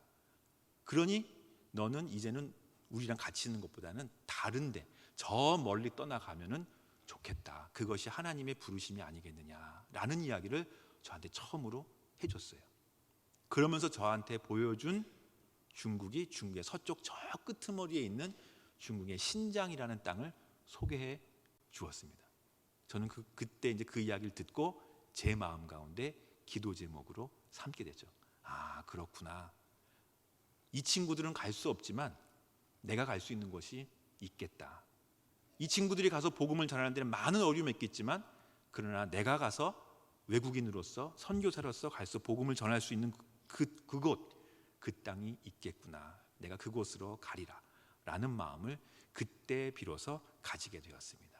그러니 너는 이제는 우리랑 같이 있는 것보다는 다른데 저 멀리 떠나가면은 좋겠다. 그것이 하나님의 부르심이 아니겠느냐라는 이야기를 저한테 처음으로 해줬어요. 그러면서 저한테 보여준 중국이 중국의 서쪽 저 끄트머리에 있는 중국의 신장이라는 땅을 소개해 주었습니다. 저는 그때 이제 그 이야기를 듣고 제 마음 가운데 기도 제목으로 삼게 되죠. 그렇구나. 이 친구들은 갈 수 없지만 내가 갈 수 있는 곳이 있겠다. 이 친구들이 가서 복음을 전하는 데는 많은 어려움이 있겠지만 그러나 내가 가서 외국인으로서 선교사로서 가서 복음을 전할 수 있는 그곳 그 땅이 있겠구나. 내가 그곳으로 가리라 라는 마음을 그때 비로소 가지게 되었습니다.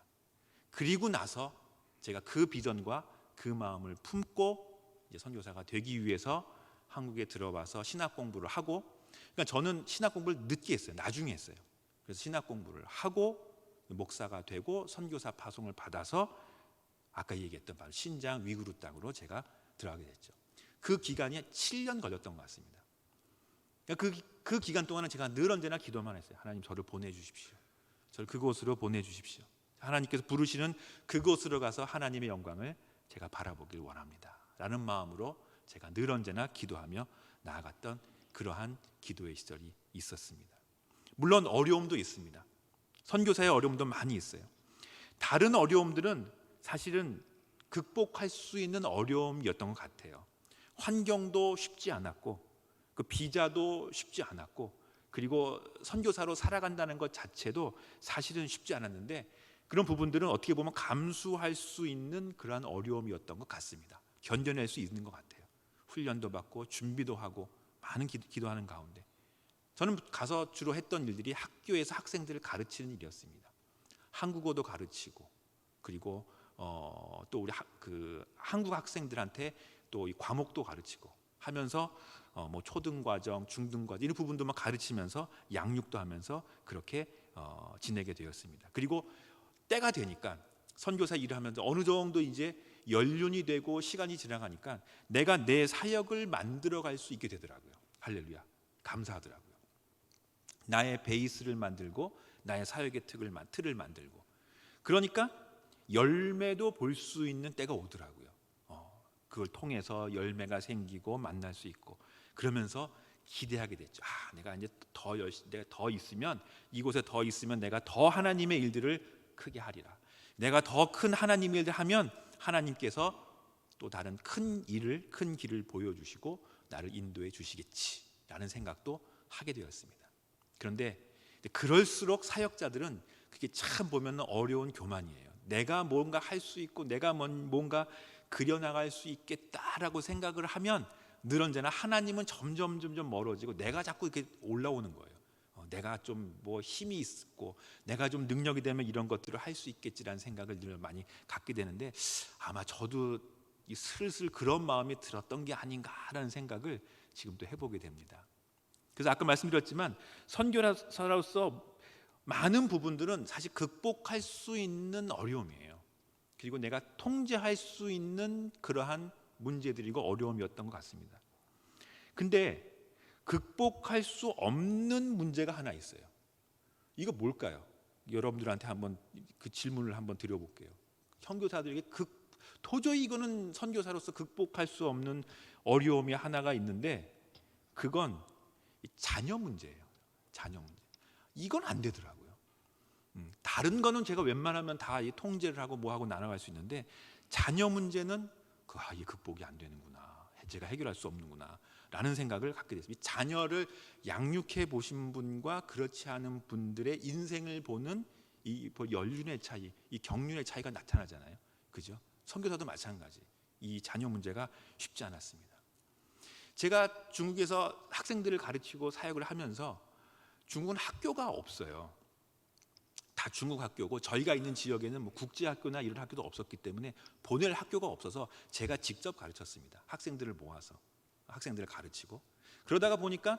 그리고 나서 제가 그 비전과 그 마음을 품고 이제 선교사가 되기 위해서 한국에 들어와서 신학 공부를 하고, 그러니까 저는 신학 공부를 늦게 했어요. 나중에 했어요. 그래서 신학 공부를 하고 목사가 되고 선교사 파송을 받아서 아까 얘기했던 바로 신장 위구르 땅으로 제가 들어가게 됐죠. 그 기간이 7년 걸렸던 것 같습니다. 그 기간 동안은 제가 늘 언제나 기도만 했어요. 하나님, 저를 보내주십시오. 저를 그곳으로 보내주십시오. 하나님께서 부르시는 그곳으로 가서 하나님의 영광을 제가 바라보길 원합니다 라는 마음으로 제가 늘 언제나 기도하며 나아갔던 그러한 기도의 시절이 있었습니다. 물론 어려움도 있습니다. 선교사의 어려움도 많이 있어요. 다른 어려움들은 사실은 극복할 수 있는 어려움이었던 것 같아요. 환경도 쉽지 않았고, 그 비자도 쉽지 않았고, 그리고 선교사로 살아간다는 것 자체도 사실은 쉽지 않았는데, 그런 부분들은 어떻게 보면 감수할 수 있는 그러한 어려움이었던 것 같습니다. 견뎌낼 수 있는 것 같아요. 훈련도 받고 준비도 하고 많은 기도하는 가운데 저는 가서 주로 했던 일들이 학교에서 학생들을 가르치는 일이었습니다. 한국어도 가르치고, 그리고 또 우리 한국 학생들한테 또 이 과목도 가르치고 하면서 뭐 초등과정, 중등과정 이런 부분도만 가르치면서 양육도 하면서 그렇게 지내게 되었습니다. 그리고 때가 되니까 선교사 일을 하면서 어느 정도 이제 연륜이 되고 시간이 지나가니까 내가 내 사역을 만들어갈 수 있게 되더라고요. 할렐루야, 감사하더라고요. 나의 베이스를 만들고 나의 사역의 틀을 만들고, 그러니까 열매도 볼 수 있는 때가 오더라고요. 그걸 통해서 열매가 생기고 만날 수 있고, 그러면서 기대하게 됐죠. 내가 이제 내가 더 있으면, 이곳에 더 있으면 내가 더 하나님의 일들을 크게 하리라. 내가 더 큰 하나님의 일을 하면 하나님께서 또 다른 큰 길을 보여주시고 나를 인도해 주시겠지라는 생각도 하게 되었습니다. 그런데 그럴수록 사역자들은 그게 참 보면 어려운 교만이에요. 내가 뭔가 할 수 있고 내가 뭔가 그려나갈 수 있겠다라고 생각을 하면 늘 언제나 하나님은 점점 멀어지고 내가 자꾸 이렇게 올라오는 거예요. 내가 좀 뭐 힘이 있고 내가 좀 능력이 되면 이런 것들을 할 수 있겠지라는 생각을 늘 많이 갖게 되는데, 아마 저도 슬슬 그런 마음이 들었던 게 아닌가라는 생각을 지금도 해보게 됩니다. 그래서 아까 말씀드렸지만 선교사로서 많은 부분들은 사실 극복할 수 있는 어려움이에요. 그리고 내가 통제할 수 있는 그러한 문제들이고 어려움이었던 것 같습니다. 근데 극복할 수 없는 문제가 하나 있어요. 이거 뭘까요? 여러분들한테 한번 그 질문을 한번 드려볼게요. 선교사들에게 도저히 이거는 선교사로서 극복할 수 없는 어려움이 하나가 있는데, 그건 자녀 문제예요. 자녀 문제. 이건 안 되더라고요. 다른 거는 제가 웬만하면 다 통제를 하고 뭐하고 나눠갈 수 있는데, 자녀 문제는 이게 극복이 안 되는구나, 제가 해결할 수 없는구나 라는 생각을 갖게 됐습니다. 자녀를 양육해 보신 분과 그렇지 않은 분들의 인생을 보는 이 연륜의 차이, 이 경륜의 차이가 나타나잖아요. 그죠? 선교사도 마찬가지. 이 자녀 문제가 쉽지 않았습니다. 제가 중국에서 학생들을 가르치고 사역을 하면서, 중국은 학교가 없어요. 다 중국 학교고, 저희가 있는 지역에는 뭐 국제학교나 이런 학교도 없었기 때문에 보낼 학교가 없어서 제가 직접 가르쳤습니다. 학생들을 모아서 학생들을 가르치고, 그러다가 보니까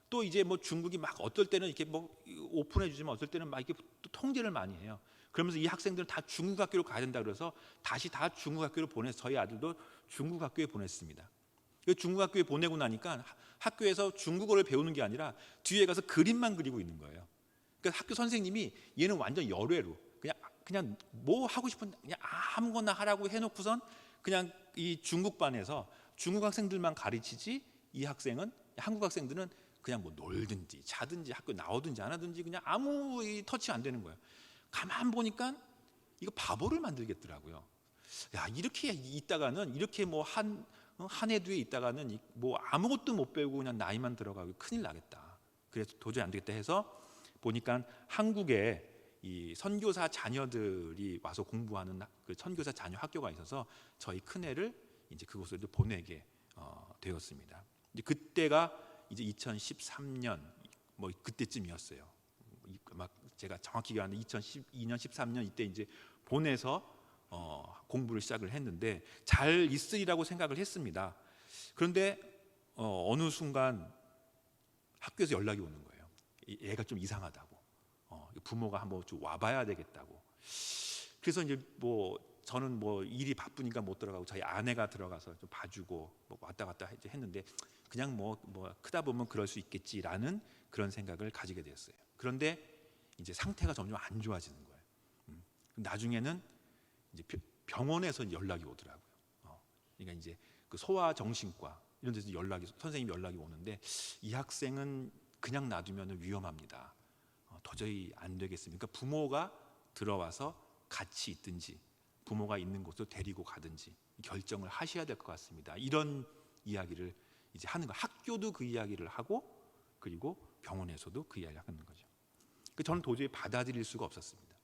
또 이제 뭐 중국이 막 어떨 때는 이렇게 뭐 오픈해 주지만 어떨 때는 막 이렇게 또 통제를 많이 해요. 그러면서 이 학생들은 다 중국 학교로 가야 된다 그래서 다시 다 중국 학교로 보내서 저희 아들도 중국 학교에 보냈습니다. 중국 학교에 보내고 나니까 학교에서 중국어를 배우는 게 아니라 뒤에 가서 그림만 그리고 있는 거예요. 그러니까 학교 선생님이 얘는 완전 열외로 그냥 뭐 하고 싶은 그냥 아무거나 하라고 해놓고선 그냥 이 중국반에서 중국 학생들만 가르치지, 이 학생은, 한국 학생들은 그냥 뭐 놀든지 자든지 학교 나오든지 안 하든지 그냥 아무 터치 안 되는 거예요. 가만 보니까 이거 바보를 만들겠더라고요. 야, 이렇게 있다가는, 이렇게 뭐 한 해 뒤에 있다가는 뭐 아무것도 못 배우고 그냥 나이만 들어가고 큰일 나겠다. 그래서 도저히 안 되겠다 해서 보니까 한국에 이 선교사 자녀들이 와서 공부하는 그 선교사 자녀 학교가 있어서 저희 큰애를 이제 그곳으로 보내게 되었습니다. 그때가 이제 2013년 뭐 그때쯤이었어요. 막 제가 정확히 기억하는데 2012년 13년 이때 이제 본에서 공부를 시작을 했는데 잘 있으리라고 생각을 했습니다. 그런데 어느 순간 학교에서 연락이 오는 거예요. 얘가 좀 이상하다고, 부모가 한번 좀 와봐야 되겠다고. 그래서 이제 뭐 저는 뭐 일이 바쁘니까 못 들어가고 저희 아내가 들어가서 좀 봐주고 뭐 왔다 갔다 이제 했는데 그냥 뭐 크다 보면 그럴 수 있겠지라는 그런 생각을 가지게 되었어요. 그런데 이제 상태가 점점 안 좋아지는 거예요. 나중에는 이제 병원에서 연락이 오더라고요. 그러니까 이제 그 소아정신과 이런 데서 선생님 연락이 오는데 이 학생은 그냥 놔두면 위험합니다. 도저히 안 되겠습니까? 부모가 들어와서 같이 있든지 부모가 있는 곳으로 데리고 가든지 결정을 하셔야 될 것 같습니다. 이런 이야기를 이제 하는 거. 학교도 그 이야기를 하고 그리고 병원에서도 그 이야기를 하는 거죠. 저는 도저히 받아들일 수가 없었습니다.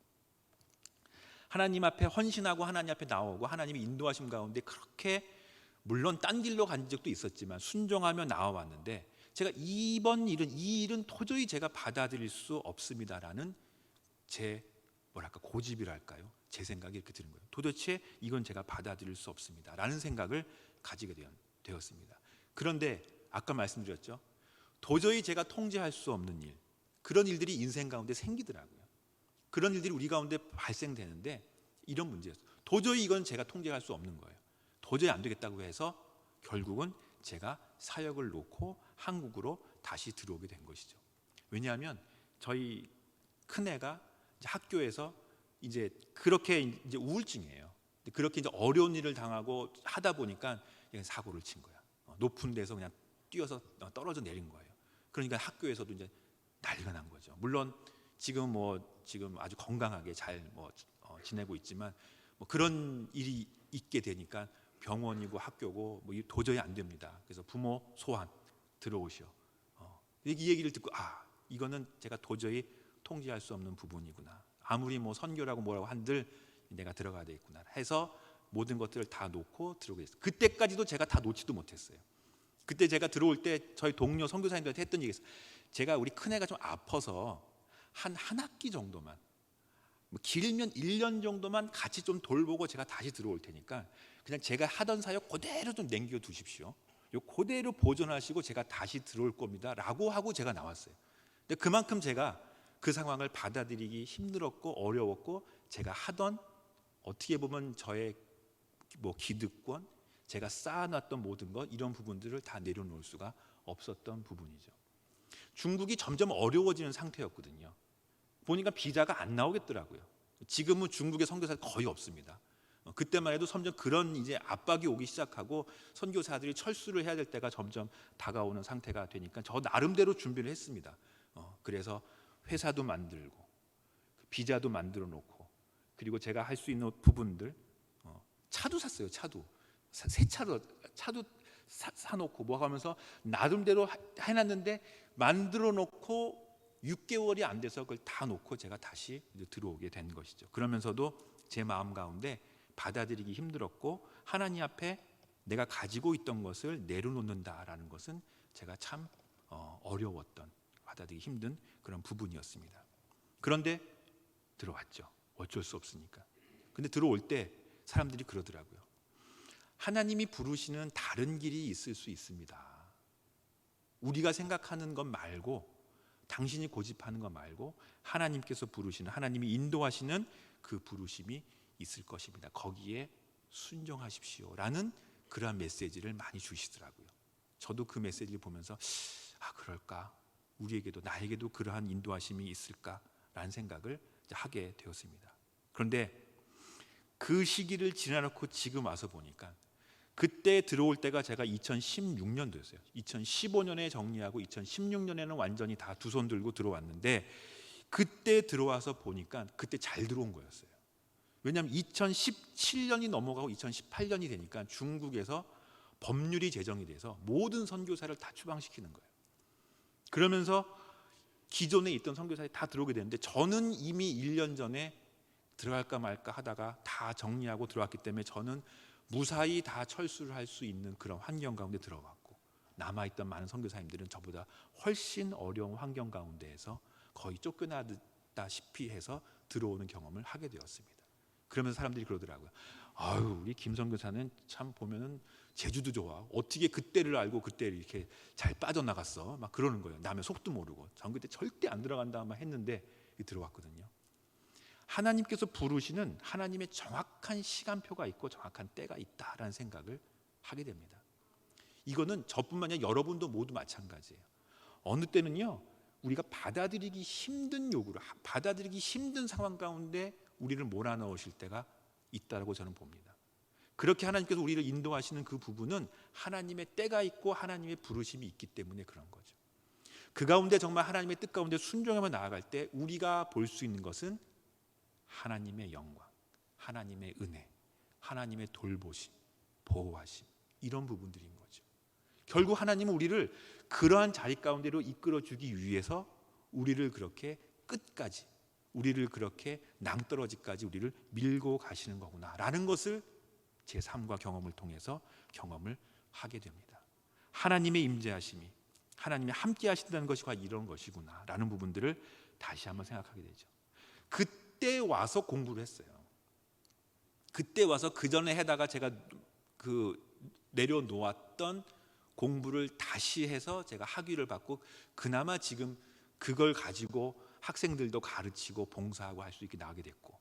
하나님 앞에 헌신하고 하나님 앞에 나오고 하나님의 인도하심 가운데 그렇게 물론 딴 길로 간 적도 있었지만 순종하며 나와왔는데 제가 이 일은 도저히 제가 받아들일 수 없습니다라는 제 고집이랄까요? 제 생각이 이렇게 드는 거예요. 도대체 이건 제가 받아들일 수 없습니다라는 생각을 가지게 되었습니다. 그런데 아까 말씀드렸죠. 도저히 제가 통제할 수 없는 일, 그런 일들이 인생 가운데 생기더라고요. 그런 일들이 우리 가운데 발생되는데 이런 문제였어요. 도저히 이건 제가 통제할 수 없는 거예요. 도저히 안 되겠다고 해서 결국은 제가 사역을 놓고 한국으로 다시 들어오게 된 것이죠. 왜냐하면 저희 큰애가 이제 학교에서 이제 그렇게 이제 우울증이에요. 그렇게 이제 어려운 일을 당하고 하다 보니까 사고를 친 거야. 높은 데서 그냥 뛰어서 떨어져 내린 거예요. 그러니까 학교에서도 이제 난리가 난 거죠. 물론 지금 아주 건강하게 잘 지내고 있지만 그런 일이 있게 되니까 병원이고 학교고 도저히 안 됩니다. 그래서 부모 소환 들어오시오. 이 얘기를 듣고 이거는 제가 도저히 통제할 수 없는 부분이구나. 아무리 선교라고 뭐라고 한들 내가 들어가야 되겠구나 해서 모든 것들을 다 놓고 들어오게 됐어요. 그때까지도 제가 다 놓지도 못했어요. 그때 제가 들어올 때 저희 동료 선교사님들한테 했던 얘기가 있어요. 제가 우리 큰애가 좀 아파서 한 학기 정도만 길면 1년 정도만 같이 좀 돌보고 제가 다시 들어올 테니까 그냥 제가 하던 사역 그대로 좀 남겨 두십시오. 그대로 보존하시고 제가 다시 들어올 겁니다 라고 하고 제가 나왔어요. 근데 그만큼 제가 그 상황을 받아들이기 힘들었고 어려웠고 제가 하던 어떻게 보면 저의 기득권, 제가 쌓아놨던 모든 것 이런 부분들을 다 내려놓을 수가 없었던 부분이죠. 중국이 점점 어려워지는 상태였거든요. 보니까 비자가 안 나오겠더라고요. 지금은 중국의 선교사가 거의 없습니다. 그때만 해도 점점 그런 이제 압박이 오기 시작하고 선교사들이 철수를 해야 될 때가 점점 다가오는 상태가 되니까 저 나름대로 준비를 했습니다. 그래서 회사도 만들고 비자도 만들어 놓고 그리고 제가 할 수 있는 부분들 차도 샀어요. 새 차도 사놓고 뭐 하면서 나름대로 해놨는데 만들어 놓고 6개월이 안 돼서 그걸 다 놓고 제가 다시 들어오게 된 것이죠. 그러면서도 제 마음 가운데 받아들이기 힘들었고 하나님 앞에 내가 가지고 있던 것을 내려놓는다라는 것은 제가 참 어려웠던 받아들이기 힘든 그런 부분이었습니다. 그런데 들어왔죠. 어쩔 수 없으니까. 근데 들어올 때 사람들이 그러더라고요. 하나님이 부르시는 다른 길이 있을 수 있습니다. 우리가 생각하는 것 말고 당신이 고집하는 것 말고 하나님께서 부르시는 하나님이 인도하시는 그 부르심이 있을 것입니다. 거기에 순종하십시오 라는 그러한 메시지를 많이 주시더라고요. 저도 그 메시지를 보면서 그럴까? 우리에게도 나에게도 그러한 인도하심이 있을까라는 생각을 하게 되었습니다. 그런데 그 시기를 지나놓고 지금 와서 보니까 그때 들어올 때가 제가 2016년도였어요. 2015년에 정리하고 2016년에는 완전히 다 두 손 들고 들어왔는데 그때 들어와서 보니까 그때 잘 들어온 거였어요. 왜냐하면 2017년이 넘어가고 2018년이 되니까 중국에서 법률이 제정이 돼서 모든 선교사를 다 추방시키는 거예요. 그러면서 기존에 있던 선교사들이 다 들어오게 되는데 저는 이미 1년 전에 들어갈까 말까 하다가 다 정리하고 들어왔기 때문에 저는 무사히 다 철수를 할 수 있는 그런 환경 가운데 들어갔고 남아있던 많은 선교사님들은 저보다 훨씬 어려운 환경 가운데에서 거의 쫓겨나다시피 해서 들어오는 경험을 하게 되었습니다. 그러면서 사람들이 그러더라고요. 아유, 우리 김 선교사는 참 보면은 제주도 좋아. 어떻게 그때를 알고 그때 이렇게 잘 빠져나갔어? 막 그러는 거예요. 남의 속도 모르고. 전 그때 절대 안 들어간다 막 했는데 들어왔거든요. 하나님께서 부르시는 하나님의 정확한 시간표가 있고 정확한 때가 있다라는 생각을 하게 됩니다. 이거는 저뿐만 아니라 여러분도 모두 마찬가지예요. 어느 때는요, 우리가 받아들이기 힘든 요구를, 받아들이기 힘든 상황 가운데 우리를 몰아넣으실 때가 있다고 저는 봅니다. 그렇게 하나님께서 우리를 인도하시는 그 부분은 하나님의 때가 있고 하나님의 부르심이 있기 때문에 그런 거죠. 그 가운데 정말 하나님의 뜻 가운데 순종하며 나아갈 때 우리가 볼 수 있는 것은 하나님의 영광, 하나님의 은혜, 하나님의 돌보심, 보호하심, 이런 부분들인 거죠. 결국 하나님은 우리를 그러한 자리 가운데로 이끌어주기 위해서 우리를 그렇게 끝까지, 우리를 그렇게 낭떠러지까지 우리를 밀고 가시는 거구나라는 것을 제 삶과 경험을 통해서 경험을 하게 됩니다. 하나님의 임재하심이, 하나님이 함께 하신다는 것이 과연 이런 것이구나라는 부분들을 다시 한번 생각하게 되죠. 그때 와서 공부를 했어요. 그때 와서 그 전에 해다가 제가 내려놓았던 공부를 다시 해서 제가 학위를 받고 그나마 지금 그걸 가지고 학생들도 가르치고 봉사하고 할 수 있게 나가게 됐고,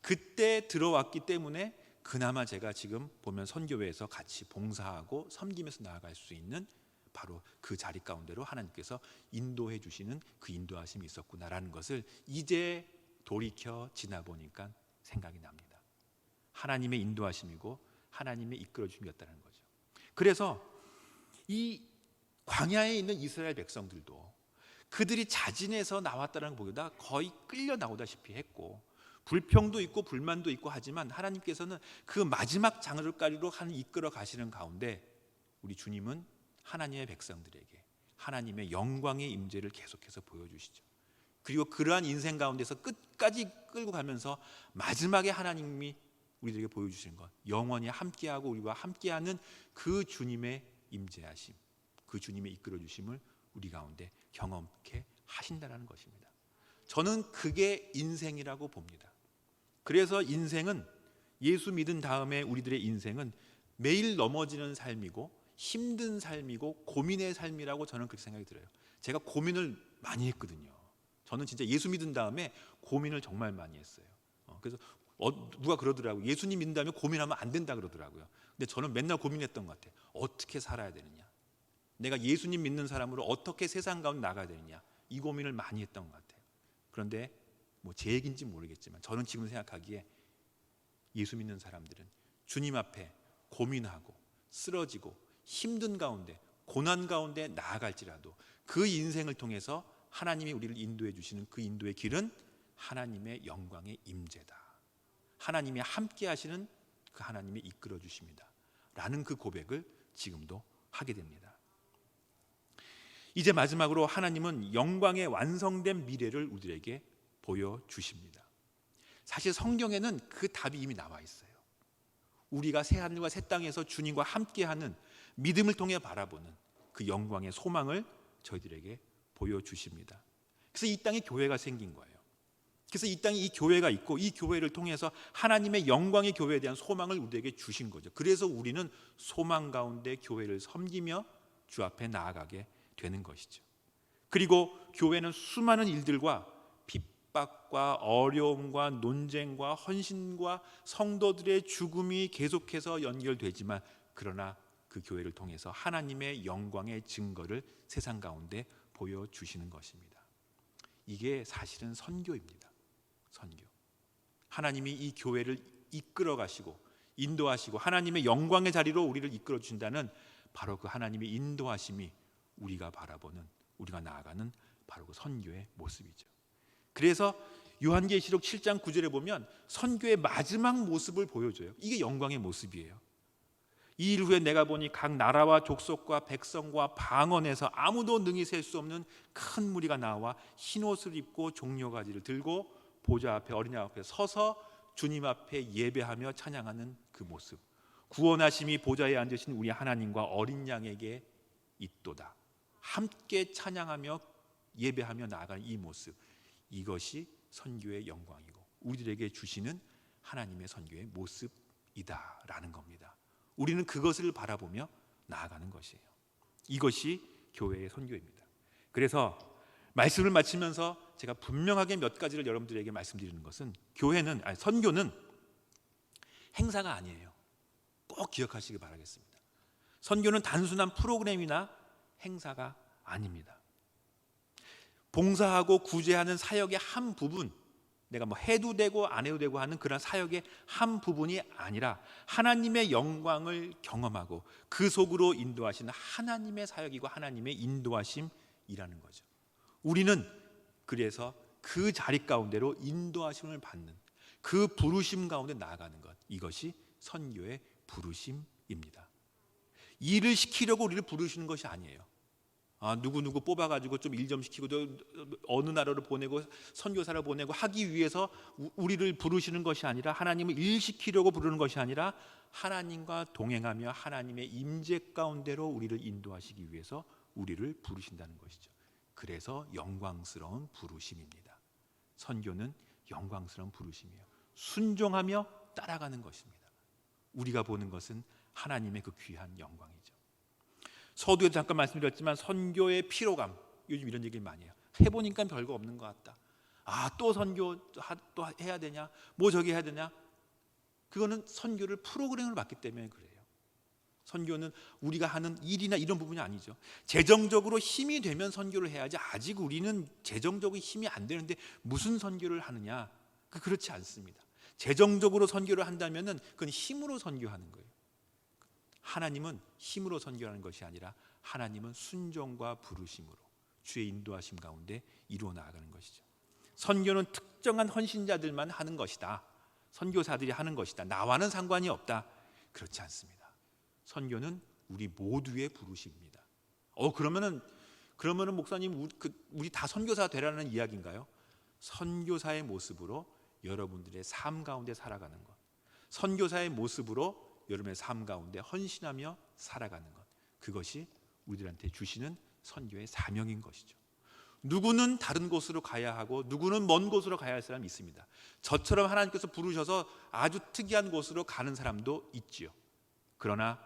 그때 들어왔기 때문에 그나마 제가 지금 보면 선교회에서 같이 봉사하고 섬기면서 나아갈 수 있는 바로 그 자리 가운데로 하나님께서 인도해 주시는 그 인도하심이 있었구나라는 것을 이제 돌이켜 지나보니까 생각이 납니다. 하나님의 인도하심이고 하나님의 이끌어주심이었다는 거죠. 그래서 이 광야에 있는 이스라엘 백성들도 그들이 자진해서 나왔다는 것보다 거의 끌려 나오다시피 했고, 불평도 있고 불만도 있고 하지만 하나님께서는 그 마지막 장르까지로 이끌어 가시는 가운데 우리 주님은 하나님의 백성들에게 하나님의 영광의 임재를 계속해서 보여주시죠. 그리고 그러한 인생 가운데서 끝까지 끌고 가면서 마지막에 하나님이 우리들에게 보여주시는 것, 영원히 함께하고 우리와 함께하는 그 주님의 임재하심, 그 주님의 이끌어주심을 우리 가운데 경험케 하신다는 것입니다. 저는 그게 인생이라고 봅니다. 그래서 인생은, 예수 믿은 다음에 우리들의 인생은 매일 넘어지는 삶이고 힘든 삶이고 고민의 삶이라고 저는 그렇게 생각이 들어요. 제가 고민을 많이 했거든요. 저는 진짜 예수 믿은 다음에 고민을 정말 많이 했어요. 그래서 누가 그러더라고요. 예수님 믿는 다음에 고민하면 안 된다 그러더라고요. 근데 저는 맨날 고민했던 것 같아요. 어떻게 살아야 되느냐, 내가 예수님 믿는 사람으로 어떻게 세상 가운데 나가야 되느냐, 이 고민을 많이 했던 것 같아요. 그런데 뭐 제 얘기인지 모르겠지만 저는 지금 생각하기에 예수 믿는 사람들은 주님 앞에 고민하고 쓰러지고 힘든 가운데 고난 가운데 나아갈지라도 그 인생을 통해서 하나님이 우리를 인도해 주시는 그 인도의 길은 하나님의 영광의 임재다, 하나님이 함께 하시는 그 하나님이 이끌어 주십니다 라는 그 고백을 지금도 하게 됩니다. 이제 마지막으로 하나님은 영광의 완성된 미래를 우리에게 보여주십니다. 사실 성경에는 그 답이 이미 나와 있어요. 우리가 새하늘과 새 땅에서 주님과 함께하는 믿음을 통해 바라보는 그 영광의 소망을 저희들에게 보여주십니다. 그래서 이 땅에 교회가 생긴 거예요. 그래서 이 땅에 이 교회가 있고 이 교회를 통해서 하나님의 영광의 교회에 대한 소망을 우리에게 주신 거죠. 그래서 우리는 소망 가운데 교회를 섬기며 주 앞에 나아가게 되는 것이죠. 그리고 교회는 수많은 일들과 핍박과 어려움과 논쟁과 헌신과 성도들의 죽음이 계속해서 연결되지만, 그러나 그 교회를 통해서 하나님의 영광의 증거를 세상 가운데 보여주시는 것입니다. 이게 사실은 선교입니다. 선교. 하나님이 이 교회를 이끌어 가시고 인도하시고 하나님의 영광의 자리로 우리를 이끌어 주신다는 바로 그 하나님의 인도하심이 우리가 바라보는, 우리가 나아가는 바로 그 선교의 모습이죠. 그래서 요한계시록 7장 9절에 보면 선교의 마지막 모습을 보여줘요. 이게 영광의 모습이에요. 이 일 후에 내가 보니 각 나라와 족속과 백성과 방언에서 아무도 능히 셀 수 없는 큰 무리가 나와 흰옷을 입고 종려가지를 들고 보좌 앞에 어린 양 앞에 서서 주님 앞에 예배하며 찬양하는 그 모습, 구원하심이 보좌에 앉으신 우리 하나님과 어린 양에게 있도다. 함께 찬양하며 예배하며 나아가는 이 모습, 이것이 선교의 영광이고 우리들에게 주시는 하나님의 선교의 모습이다라는 겁니다. 우리는 그것을 바라보며 나아가는 것이에요. 이것이 교회의 선교입니다. 그래서 말씀을 마치면서 제가 분명하게 몇 가지를 여러분들에게 말씀드리는 것은 선교는 행사가 아니에요. 꼭 기억하시기 바라겠습니다. 선교는 단순한 프로그램이나 행사가 아닙니다. 봉사하고 구제하는 사역의 한 부분, 내가 뭐 해도 되고 안 해도 되고 하는 그런 사역의 한 부분이 아니라 하나님의 영광을 경험하고 그 속으로 인도하시는 하나님의 사역이고 하나님의 인도하심이라는 거죠. 우리는 그래서 그 자리 가운데로 인도하심을 받는 그 부르심 가운데 나아가는 것, 이것이 선교의 부르심입니다. 일을 시키려고 우리를 부르시는 것이 아니에요. 누구 뽑아가지고 좀 일 좀 시키고 어느 나라로 보내고 선교사를 보내고 하기 위해서 우리를 부르시는 것이 아니라, 하나님을 일 시키려고 부르는 것이 아니라 하나님과 동행하며 하나님의 임재 가운데로 우리를 인도하시기 위해서 우리를 부르신다는 것이죠. 그래서 영광스러운 부르심입니다. 선교는 영광스러운 부르심이에요. 순종하며 따라가는 것입니다. 우리가 보는 것은 하나님의 그 귀한 영광이죠. 서두에도 잠깐 말씀드렸지만 선교의 피로감, 요즘 이런 얘기를 많이 해요. 해보니까 별거 없는 것 같다. 또 선교 또 해야 되냐, 뭐 저기 해야 되냐. 그거는 선교를 프로그램을 받기 때문에 그래요. 선교는 우리가 하는 일이나 이런 부분이 아니죠. 재정적으로 힘이 되면 선교를 해야지, 아직 우리는 재정적으로 힘이 안 되는데 무슨 선교를 하느냐, 그렇지 않습니다. 재정적으로 선교를 한다면은 그건 힘으로 선교하는 거예요. 하나님은 힘으로 선교하는 것이 아니라 하나님은 순종과 부르심으로 주의 인도하심 가운데 이루어 나아가는 것이죠. 선교는 특정한 헌신자들만 하는 것이다, 선교사들이 하는 것이다, 나와는 상관이 없다, 그렇지 않습니다. 선교는 우리 모두의 부르심입니다. 그러면은 목사님 우리 다 선교사 되라는 이야기인가요? 선교사의 모습으로 여러분들의 삶 가운데 살아가는 것, 선교사의 모습으로 여러분의 삶 가운데 헌신하며 살아가는 것, 그것이 우리들한테 주시는 선교의 사명인 것이죠. 누구는 다른 곳으로 가야 하고 누구는 먼 곳으로 가야 할 사람이 있습니다. 저처럼 하나님께서 부르셔서 아주 특이한 곳으로 가는 사람도 있지요. 그러나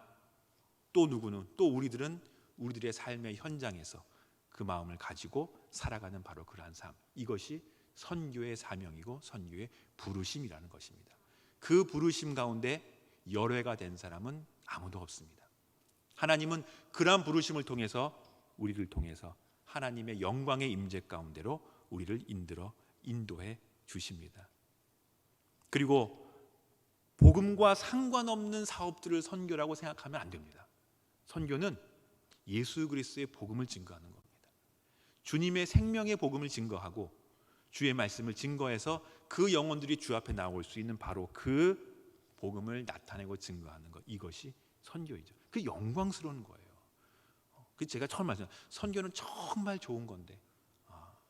또 누구는, 또 우리들은 우리들의 삶의 현장에서 그 마음을 가지고 살아가는 바로 그러한 삶, 이것이 선교의 사명이고 선교의 부르심이라는 것입니다. 그 부르심 가운데 열애가 된 사람은 아무도 없습니다. 하나님은 그러한 부르심을 통해서 우리를 통해서 하나님의 영광의 임재 가운데로 우리를 인도해 주십니다. 그리고 복음과 상관없는 사업들을 선교라고 생각하면 안 됩니다. 선교는 예수 그리스도의 복음을 증거하는 겁니다. 주님의 생명의 복음을 증거하고 주의 말씀을 증거해서 그 영혼들이 주 앞에 나올 수 있는 바로 그 복음을 나타내고 증거하는 것, 이것이 선교이죠. 그 영광스러운 거예요. 그 제가 처음 말씀드렸어요. 선교는 정말 좋은 건데,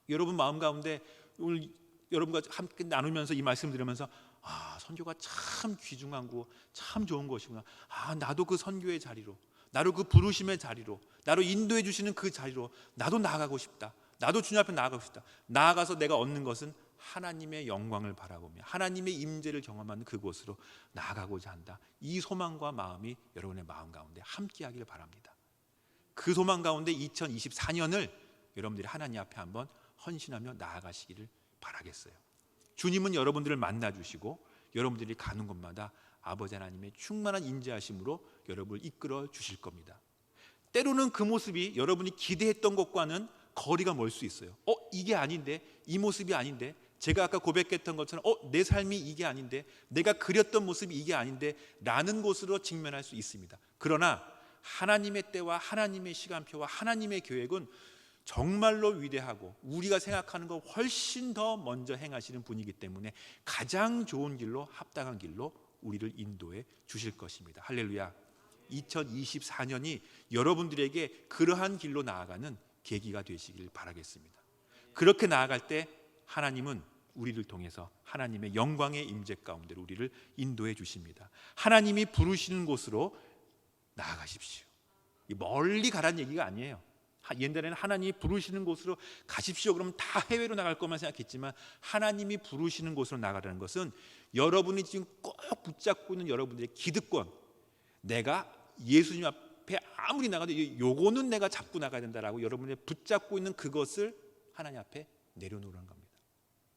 여러분 마음 가운데 오늘 여러분과 함께 나누면서 이 말씀 들으면서 선교가 참 귀중한 거, 참 좋은 것이구나. 나도 그 선교의 자리로, 나도 그 부르심의 자리로, 나로 인도해 주시는 그 자리로 나도 나아가고 싶다. 나도 주님 앞에 나아가고 싶다. 나아가서 내가 얻는 것은 하나님의 영광을 바라보며 하나님의 임재를 경험하는 그곳으로 나아가고자 한다. 이 소망과 마음이 여러분의 마음 가운데 함께하기를 바랍니다. 그 소망 가운데 2024년을 여러분들이 하나님 앞에 한번 헌신하며 나아가시기를 바라겠어요. 주님은 여러분들을 만나주시고 여러분들이 가는 곳마다 아버지 하나님의 충만한 인자하심으로 여러분을 이끌어 주실 겁니다. 때로는 그 모습이 여러분이 기대했던 것과는 거리가 멀 수 있어요. 이게 아닌데, 이 모습이 아닌데, 제가 아까 고백했던 것처럼 내 삶이 이게 아닌데, 내가 그렸던 모습이 이게 아닌데 라는 곳으로 직면할 수 있습니다. 그러나 하나님의 때와 하나님의 시간표와 하나님의 계획은 정말로 위대하고 우리가 생각하는 것 훨씬 더 먼저 행하시는 분이기 때문에 가장 좋은 길로, 합당한 길로 우리를 인도해 주실 것입니다. 할렐루야. 2024년이 여러분들에게 그러한 길로 나아가는 계기가 되시길 바라겠습니다. 그렇게 나아갈 때 하나님은 우리를 통해서 하나님의 영광의 임재 가운데로 우리를 인도해 주십니다. 하나님이 부르시는 곳으로 나아가십시오. 멀리 가라는 얘기가 아니에요. 옛날에는 하나님이 부르시는 곳으로 가십시오 그러면 다 해외로 나갈 것만 생각했지만 하나님이 부르시는 곳으로 나가라는 것은 여러분이 지금 꼭 붙잡고 있는 여러분들의 기득권, 내가 예수님 앞에 아무리 나가도 요거는 내가 잡고 나가야 된다라고 여러분이 붙잡고 있는 그것을 하나님 앞에 내려놓으라는 겁니다.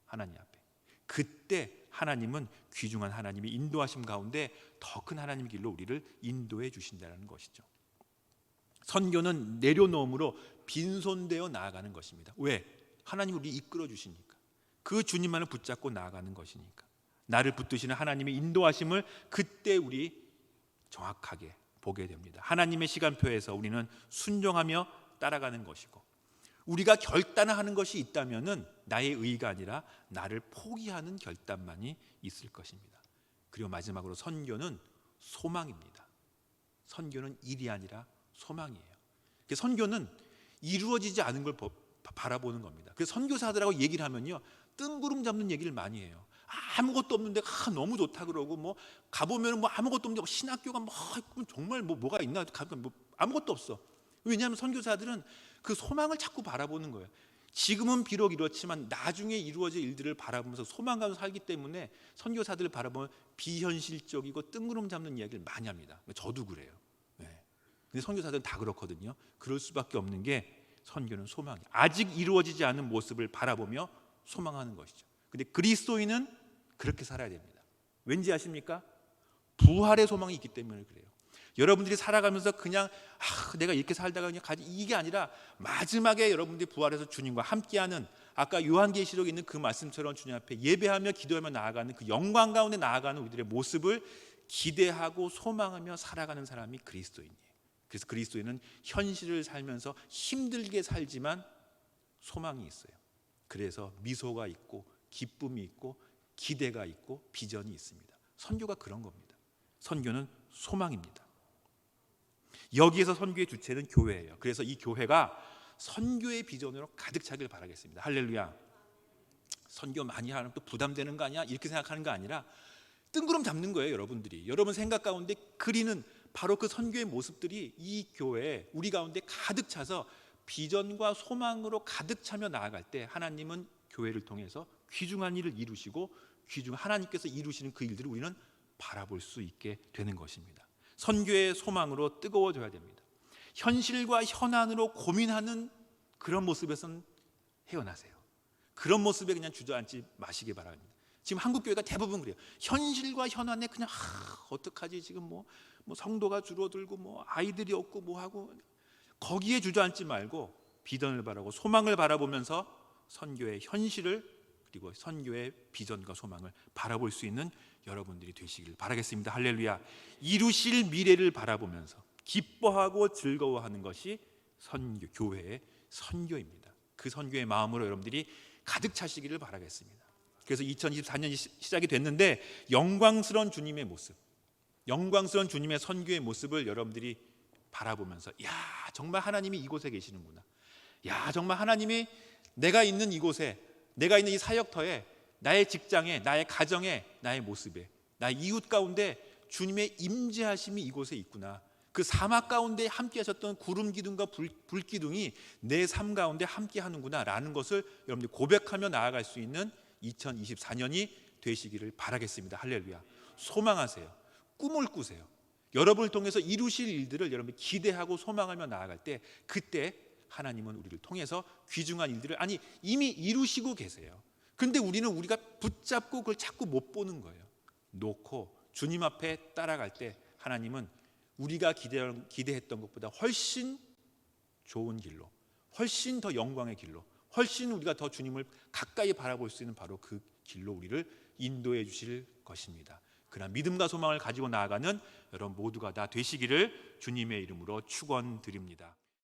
하나님 앞에. 그때 하나님은 귀중한 하나님의 인도하심 가운데 더 큰 하나님의 길로 우리를 인도해 주신다는 것이죠. 선교는 내려놓음으로 빈손되어 나아가는 것입니다. 왜? 하나님이 우리 이끌어 주시니까. 그 주님만을 붙잡고 나아가는 것이니까. 나를 붙드시는 하나님의 인도하심을 그때 우리 정확하게 보게 됩니다. 하나님의 시간표에서 우리는 순종하며 따라가는 것이고, 우리가 결단하는 것이 있다면은 나의 의가 아니라 나를 포기하는 결단만이 있을 것입니다. 그리고 마지막으로 선교는 소망입니다. 선교는 일이 아니라 소망이에요. 선교는 이루어지지 않은 걸 바라보는 겁니다. 그래서 선교사들하고 얘기를 하면요, 뜬구름 잡는 얘기를 많이 해요. 아무것도 없는데 너무 좋다 그러고, 뭐 가보면 뭐 아무것도 없는데 신학교가 뭐 정말 뭐가 있나, 아무것도 없어. 왜냐하면 선교사들은 그 소망을 자꾸 바라보는 거예요. 지금은 비록 이렇지만 나중에 이루어질 일들을 바라보면서 소망 가지고 살기 때문에 선교사들을 바라보면 비현실적이고 뜬구름 잡는 이야기를 많이 합니다. 저도 그래요. 근데 선교사들은 다 그렇거든요. 그럴 수밖에 없는 게 선교는 소망이에요. 아직 이루어지지 않은 모습을 바라보며 소망하는 것이죠. 근데 그리스도인은 그렇게 살아야 됩니다. 왠지 아십니까? 부활의 소망이 있기 때문에 그래요. 여러분들이 살아가면서 그냥 내가 이렇게 살다가 그냥 가지, 이게 아니라 마지막에 여러분들이 부활해서 주님과 함께하는, 아까 요한계시록에 있는 그 말씀처럼 주님 앞에 예배하며 기도하며 나아가는 그 영광 가운데 나아가는 우리들의 모습을 기대하고 소망하며 살아가는 사람이 그리스도인이에요. 그래서 그리스도인은 현실을 살면서 힘들게 살지만 소망이 있어요. 그래서 미소가 있고 기쁨이 있고 기대가 있고 비전이 있습니다. 선교가 그런 겁니다. 선교는 소망입니다. 여기에서 선교의 주체는 교회예요. 그래서 이 교회가 선교의 비전으로 가득 차길 바라겠습니다. 할렐루야. 선교 많이 하면 또 부담되는 거 아니야? 이렇게 생각하는 거 아니라 뜬구름 잡는 거예요. 여러분들이 여러분 생각 가운데 그리는 바로 그 선교의 모습들이 이 교회에 우리 가운데 가득 차서 비전과 소망으로 가득 차며 나아갈 때 하나님은 교회를 통해서 귀중한 일을 이루시고 하나님께서 이루시는 그 일들을 우리는 바라볼 수 있게 되는 것입니다. 선교의 소망으로 뜨거워져야 됩니다. 현실과 현안으로 고민하는 그런 모습에서는 헤어나세요. 그런 모습에 그냥 주저앉지 마시기 바랍니다. 지금 한국 교회가 대부분 그래요. 현실과 현안에 그냥 어떡하지, 지금 뭐 성도가 줄어들고 뭐 아이들이 없고 뭐 하고, 거기에 주저앉지 말고 비전을 바라고 소망을 바라보면서 선교의 현실을 그리고 선교의 비전과 소망을 바라볼 수 있는 여러분들이 되시길 바라겠습니다. 할렐루야. 이루실 미래를 바라보면서 기뻐하고 즐거워하는 것이 선교, 교회의 선교입니다. 그 선교의 마음으로 여러분들이 가득 차시기를 바라겠습니다. 그래서 2024년이 시작이 됐는데 영광스러운 주님의 모습, 영광스러운 주님의 선교의 모습을 여러분들이 바라보면서, 야, 정말 하나님이 이곳에 계시는구나. 야, 정말 하나님이 내가 있는 이곳에, 내가 있는 이 사역터에, 나의 직장에, 나의 가정에, 나의 모습에, 나의 이웃 가운데 주님의 임재하심이 이곳에 있구나. 그 사막 가운데 함께 하셨던 구름 기둥과 불 기둥이 내 삶 가운데 함께 하는구나 라는 것을 여러분들이 고백하며 나아갈 수 있는 2024년이 되시기를 바라겠습니다. 할렐루야. 소망하세요. 꿈을 꾸세요. 여러분을 통해서 이루실 일들을 여러분이 기대하고 소망하며 나아갈 때, 그때 하나님은 우리를 통해서 귀중한 일들을 이미 이루시고 계세요. 그런데 우리가 붙잡고 그걸 자꾸 못 보는 거예요. 놓고 주님 앞에 따라갈 때 하나님은 우리가 기대했던 것보다 훨씬 좋은 길로, 훨씬 더 영광의 길로, 훨씬 우리가 더 주님을 가까이 바라볼 수 있는 바로 그 길로 우리를 인도해 주실 것입니다. 그러나 믿음과 소망을 가지고 나아가는 여러분 모두가 다 되시기를 주님의 이름으로 축원드립니다.